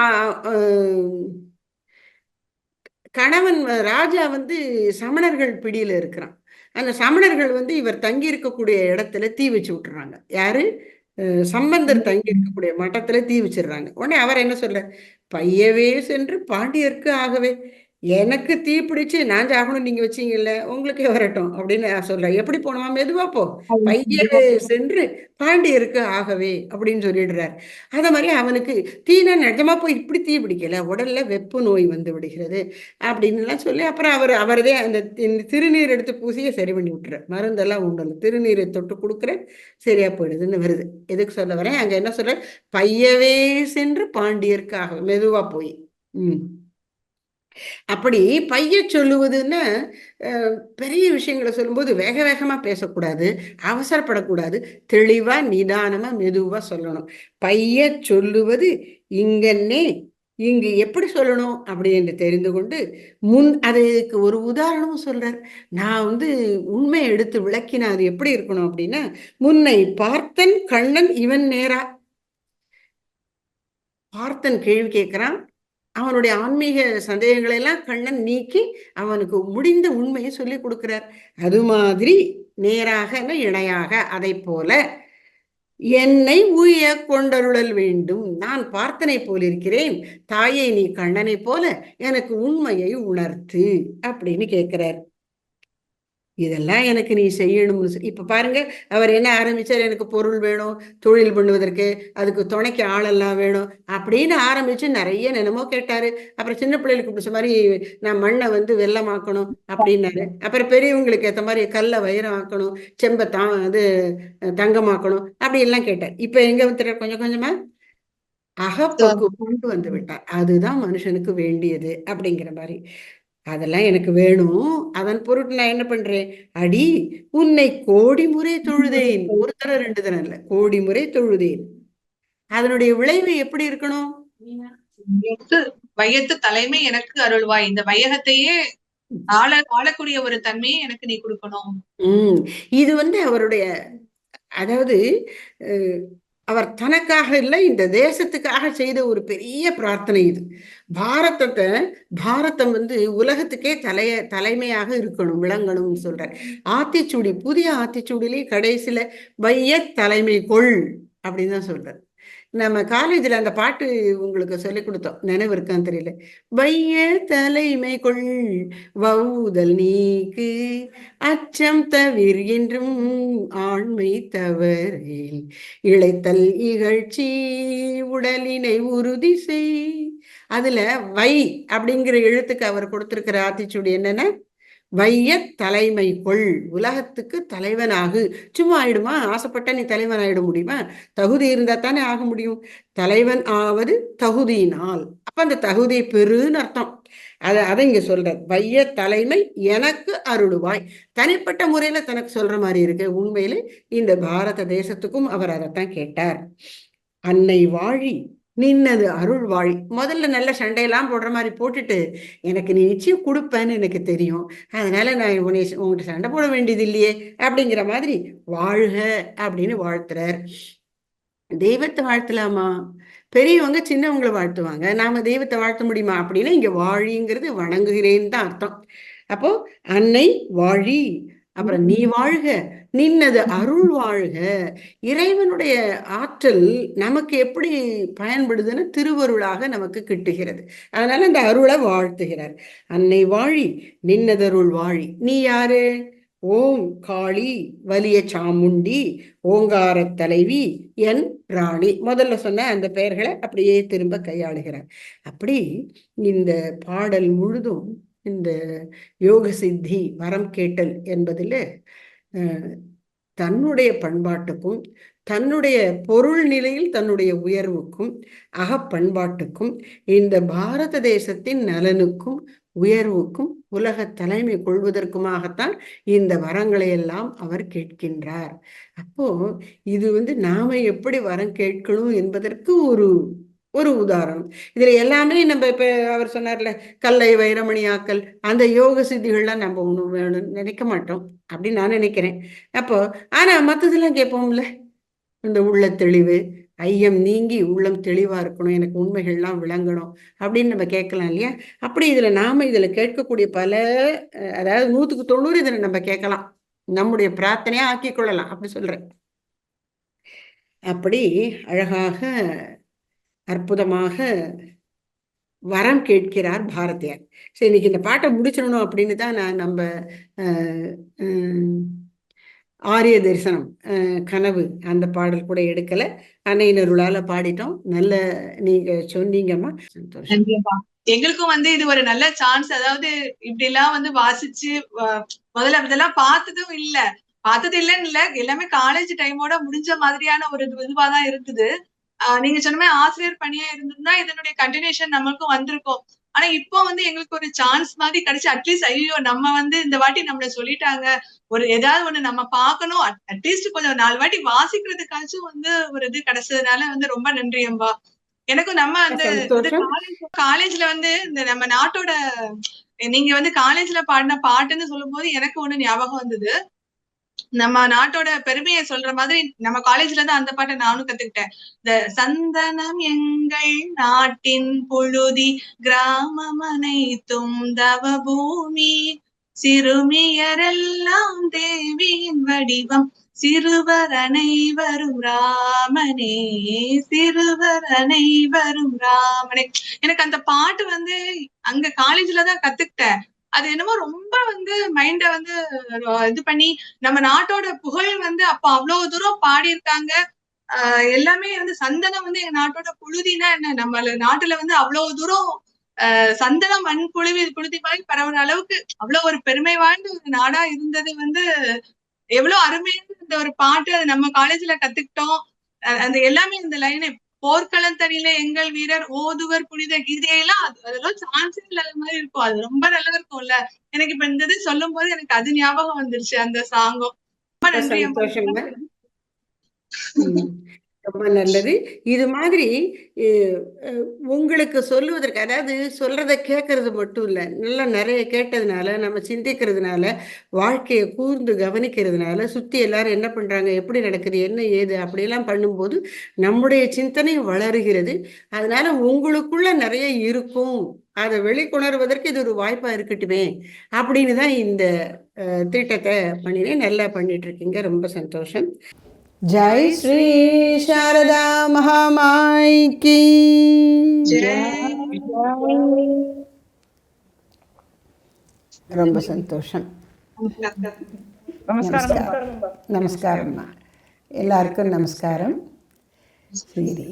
கணவன் ராஜா வந்து சமணர்கள் பிடியில் இருக்கிறான். அந்த சமணர்கள் வந்து இவர் தங்கி இருக்கக்கூடிய இடத்துல தீ வச்சு விட்டுறாங்க. யாரு? சம்பந்தர் தங்கி இருக்கக்கூடிய மட்டத்துல தீ வச்சிடுறாங்க. உடனே அவர் என்ன சொல்ற, பையவே சென்று பாண்டியருக்கு ஆகவே, எனக்கு தீ பிடிச்சு நான் சாகணும், நீங்க வச்சீங்கல்ல, உங்களுக்கே வரட்டும் அப்படின்னு சொல்ற. எப்படி போனோமா, மெதுவா போ, பையவே சென்று பாண்டியருக்கு ஆகவே அப்படின்னு சொல்லிடுறாரு. அத மாதிரி அவனுக்கு தீனா நிஜமா போய் இப்படி தீ பிடிக்கல, உடல்ல வெப்பு நோய் வந்து விடுகிறது அப்படின்னு எல்லாம் சொல்லி அப்புறம் அவரதே அந்த திருநீர் எடுத்து பூசிய சரி பண்ணி விட்டுறார். மருந்தெல்லாம் உண்டல, திருநீரை தொட்டு கொடுக்குற சரியா போயிடுதுன்னு வருது. எதுக்கு சொல்ல வரேன், அங்க என்ன சொல்ற, பையவே சென்று பாண்டியருக்காக, மெதுவா போய். அப்படி பைய சொல்லுவதுன்னா பெரிய விஷயங்களை சொல்லும்போது வேக வேகமா பேசக்கூடாது, அவசரப்படக்கூடாது, தெளிவா நிதானமா மெதுவா சொல்லணும். பைய சொல்லுவது இங்கன்னே, இங்கு எப்படி சொல்லணும் அப்படின்னு தெரிந்து கொண்டு அதுக்கு ஒரு உதாரணமும் சொல்றார். நான் வந்து உண்மையை எடுத்து விளக்கினா அது எப்படி இருக்கணும் அப்படின்னா, முன்னை பார்த்தன் கண்ணன் இவன் நேரா. பார்த்தன் கேள்வி கேட்கிறான், அவனுடைய ஆன்மீக சந்தேகங்களை எல்லாம் கண்ணன் நீக்கி அவனுக்கு முடிந்த உண்மையை சொல்லி கொடுக்கிறார். அது மாதிரி நேராக இணையாக அதை போல என்னை உய கொண்டருளல் வேண்டும். நான் பார்த்தனை போல் இருக்கிறேன், தாயை நீ கண்ணனை போல எனக்கு உண்மையை உணர்த்து அப்படின்னு கேட்கிறார். இதெல்லாம் எனக்கு நீ செய்யணும்னு இப்ப பாருங்க, அவர் என்ன ஆரம்பிச்சார், எனக்கு பொருள் வேணும், தொழில் பண்ணுவதற்கு, அதுக்கு துணைக்கு ஆளெல்லாம் வேணும் அப்படின்னு ஆரம்பிச்சு நிறைய என்னமோ கேட்டாரு. அப்புறம் சின்ன பிள்ளைகளுக்கு பிடிச்ச மாதிரி நான் மண்ணை வந்து வெள்ளமாக்கணும் அப்படின்னாரு. அப்புறம் பெரியவங்களுக்கு ஏற்ற மாதிரி கல்லை வைரம் ஆக்கணும், செம்பை அது தங்கமாக்கணும் அப்படி எல்லாம் கேட்டார். இப்ப எங்க வந்துட்டார், கொஞ்சம் கொஞ்சமா அகப்பக்கு கொண்டு வந்து விட்டார். அதுதான் மனுஷனுக்கு வேண்டியது அப்படிங்கிற மாதிரி. அதெல்லாம் எனக்கு வேணும், அதன் பொருட்டு நான் என்ன பண்றேன், அடி உன்னை கோடி முறை தொழுதேன். ஒரு தடவை ரெண்டு தடவை இல்ல, கோடி முறை தொழுதேன். அதனுடைய விளைவு எப்படி இருக்கணும், வையத்து தலைமை எனக்கு அருள்வாய், இந்த வையகத்தையே ஆளக்கூடிய ஒரு தன்மையை எனக்கு நீ கொடுக்கணும். இது வந்து அவருடைய, அதாவது அவர் தனக்காக இல்லை, இந்த தேசத்துக்காக செய்த ஒரு பெரிய பிரார்த்தனை இது. பாரதம் வந்து உலகத்துக்கே தலைமையாக இருக்கணும், விளங்கணும்னு சொல்றார். ஆத்திச்சூடி, புதிய ஆத்திச்சூடியிலே கடைசியில வைய தலைமை கொள் அப்படின்னு தான் சொல்றார். நம்ம காலேஜில் அந்த பாட்டு உங்களுக்கு சொல்லி கொடுத்தோம், நினைவு இருக்கான்னு தெரியல. வைய தலைமை கொள் வவுதல் நீக்கு அச்சம் தவிர் என்றும் ஆண்மை தவறேல் இழைத்தல் இகழ்ச்சி உடலினை உறுதி செய். அதுல வை அப்படிங்கிற எழுத்துக்கு அவர் கொடுத்திருக்கிற ஆத்திச்சூடி என்னன்னா, வைய தலைமை கொள், உலகத்துக்கு தலைவனாகு. சும்மா ஆயிடுமா, ஆசைப்பட்ட நீ தலைவன் ஆயிட முடியுமா, தகுதி இருந்தா தானே ஆக முடியும். தலைவன் ஆவது தகுதியினால், அப்ப அந்த தகுதி பெருன்னு அர்த்தம். அதை இங்க சொல்ற, வைய தலைமை எனக்கு அருளுவாய். தனிப்பட்ட முறையில தனக்கு சொல்ற மாதிரி இருக்கு. உண்மையில இந்த பாரத தேசத்துக்கும் அவர் அதைத்தான் கேட்டார். அன்னை வாழி நின்னது அருள் வாழி. முதல்ல நல்ல சண்டையெல்லாம் போடுற மாதிரி போட்டுட்டு, எனக்கு நீ நிச்சயம் கொடுப்பேன்னு எனக்கு தெரியும், அதனால நான் உங்கள்கிட்ட சண்டை போட வேண்டியது இல்லையே அப்படிங்கிற மாதிரி வாழ்க அப்படின்னு வாழ்த்துறார். தெய்வத்தை வாழ்த்தலாமா, பெரியவங்க சின்னவங்களை வாழ்த்துவாங்க, நாம தெய்வத்தை வாழ்த்த முடியுமா அப்படின்னா, இங்க வாழிங்கிறது வணங்குகிறேன்னு தான் அர்த்தம். அப்போ அன்னை வாழி, அப்புறம் நீ வாழ்க, நின்னது அருள் வாழ்க. இறைவனுடைய ஆற்றல் நமக்கு எப்படி பயன்படுதுன்னு திருவருளாக நமக்கு கிட்டுகிறது. அதனால அந்த அருளை வாழ்த்துகிறார். அன்னை வாழி நின்னதருள் வாழி. நீ யாரு, ஓம் காளி வலிய சாமுண்டி ஓங்கார தலைவி என் ராணி. முதல்ல சொன்ன அந்த பெயர்களை அப்படியே திரும்ப கையாளுகிறார். அப்படி இந்த பாடல் முழுதும் இந்த யோக சித்தி வரம் கேட்டல் என்பதில் தன்னுடைய பண்பாட்டுக்கும், தன்னுடைய பொருள் நிலையில் தன்னுடைய உயர்வுக்கும், அகப்பண்பாட்டுக்கும், இந்த பாரத தேசத்தின் நலனுக்கும் உயர்வுக்கும் உலக தலைமை கொள்வதற்குமாகத்தான் இந்த வரங்களை எல்லாம் அவர் கேட்கின்றார். அப்போ இது நாம எப்படி வரம் கேட்கணும் என்பதற்கு ஒரு ஒரு உதாரணம். இதுல எல்லாமே நம்ம இப்ப அவர் சொன்னார்ல, கல்லை வைரமணியாக்கல், அந்த யோக சித்திகள்லாம் நம்ம ஒண்ணு வேணும்னு நினைக்க மாட்டோம் அப்படின்னு நான் நினைக்கிறேன். அப்போ ஆனா மற்றதெல்லாம் கேட்போம்ல, இந்த உள்ள தெளிவு, ஐயம் நீங்கி உள்ளம் தெளிவா இருக்கணும், எனக்கு உண்மைகள்லாம் விளங்கணும் அப்படின்னு நம்ம கேட்கலாம் இல்லையா? அப்படி இதுல கேட்கக்கூடிய பல அதாவது 100க்கு 90 இதுல நம்ம கேட்கலாம், நம்முடைய பிரார்த்தனையா ஆக்கி கொள்ளலாம் அப்படி சொல்றேன். அப்படி அழகாக அற்புதமாக வரம் கேட்கிறார் பாரதியார். சரி, இன்னைக்கு இந்த பாட்டை முடிச்சிடணும் அப்படின்னு தான் நான் நம்ம ஆரிய தரிசனம் கனவு அந்த பாடல் கூட எடுக்கல, அன்னையினருளால பாடிட்டோம். நல்ல நீங்க சொன்னீங்கம்மா, சந்தோஷம். எங்களுக்கும் இது ஒரு நல்ல சான்ஸ். அதாவது இப்படி எல்லாம் வாசிச்சு முதல்ல இதெல்லாம் பார்த்ததும் இல்லைன்னு இல்ல, எல்லாமே காலேஜ் டைமோட முடிஞ்ச மாதிரியான ஒரு இதுவாதான் இருக்குது. நீங்க சொன்ன மாதிரி ஆசிரியர் பணியா இருந்திருந்தா இதனுடைய கண்டினியூஷன் நம்மளுக்கும் வந்திருக்கும். ஆனா இப்போ எங்களுக்கு ஒரு சான்ஸ் மாதிரி கிடைச்சு, அட்லீஸ்ட் ஐயோ நம்ம இந்த வாட்டி நம்மள சொல்லிட்டாங்க, ஒரு ஏதாவது ஒண்ணு நம்ம பார்க்கணும், அட்லீஸ்ட் கொஞ்சம் 4 வாட்டி வாசிக்கிறதுக்காச்சும் ஒரு இது கிடைச்சதுனால ரொம்ப நன்றி அம்பா. எனக்கும் நம்ம காலேஜ்ல இந்த நம்ம நாட்டோட நீங்க காலேஜ்ல பாடின பாட்டுன்னு சொல்லும் போது எனக்கு ஒண்ணு ஞாபகம் வந்தது. நம்ம நாட்டோட பெருமையை சொல்ற மாதிரி நம்ம காலேஜ்ல தான் அந்த பாட்டை நானும் கத்துக்கிட்டேன். இந்த சந்தனம் எங்கள் நாட்டின் புழுதி, கிராமம் அனைத்தும் தவ பூமி, சிறுமியரெல்லாம் தேவியின் வடிவம், சிறுவர் அனைவரும் ராமனே, சிறுவர் அனைவரும் ராமனே. எனக்கு அந்த பாட்டு அங்க காலேஜ்ல தான் கத்துக்கிட்டேன். அது என்னமோ ரொம்ப மைண்ட இது பண்ணி நம்ம நாட்டோட புகழ் அப்ப அவ்வளவு தூரம் பாடியிருக்காங்க. எல்லாமே சந்தனம் எங்க நாட்டோட புழுதினா என்ன, நம்ம நாட்டுல அவ்வளவு தூரம் சந்தனம் மண் புழுதி மாதிரி பரவுற அளவுக்கு அவ்வளவு ஒரு பெருமை வாய்ந்த ஒரு நாடா இருந்தது எவ்வளவு அருமையான இந்த ஒரு பாட்டு. அது நம்ம காலேஜ்ல கத்துக்கிட்டோம். அந்த எல்லாமே இந்த லைன், போர்க்களத்தடியில எங்கள் வீரர் ஓதுவர் புனித கீதையெல்லாம் அதெல்லாம் சான்ஸே இல்லாத மாதிரி இருக்கும். அது ரொம்ப நல்லா இருக்கும்ல. எனக்கு இப்ப இந்த இது சொல்லும் போது எனக்கு அது ஞாபகம் வந்துருச்சு, அந்த சாங்கும். ரொம்ப நன்றி. ரொம்ப நல்லது. இது மாதிரி உங்களுக்கு சொல்லுவதற்கு, அதாவது சொல்றதை கேட்கறது மட்டும் இல்லை, நல்லா நிறைய கேட்டதுனால, நம்ம சிந்திக்கிறதுனால, வாழ்க்கையை கூர்ந்து கவனிக்கிறதுனால, சுற்றி எல்லாரும் என்ன பண்றாங்க, எப்படி நடக்குது, என்ன ஏது அப்படியெல்லாம் பண்ணும்போது நம்முடைய சிந்தனை வளருகிறது. அதனால உங்களுக்குள்ள நிறைய இருக்கும், அதை வெளிக்கொணர்வதற்கு இது ஒரு வாய்ப்பா இருக்கட்டுமே அப்படின்னு தான் இந்த திட்டத்தை பண்ணினேன். நல்லா பண்ணிட்டு இருக்கீங்க, ரொம்ப சந்தோஷம். ஜெய் ஸ்ரீ சாரதா மகாமாய் கி ரொம்ப சந்தோஷம். நமஸ்காரம்மா, எல்லாருக்கும் நமஸ்காரம். சரி.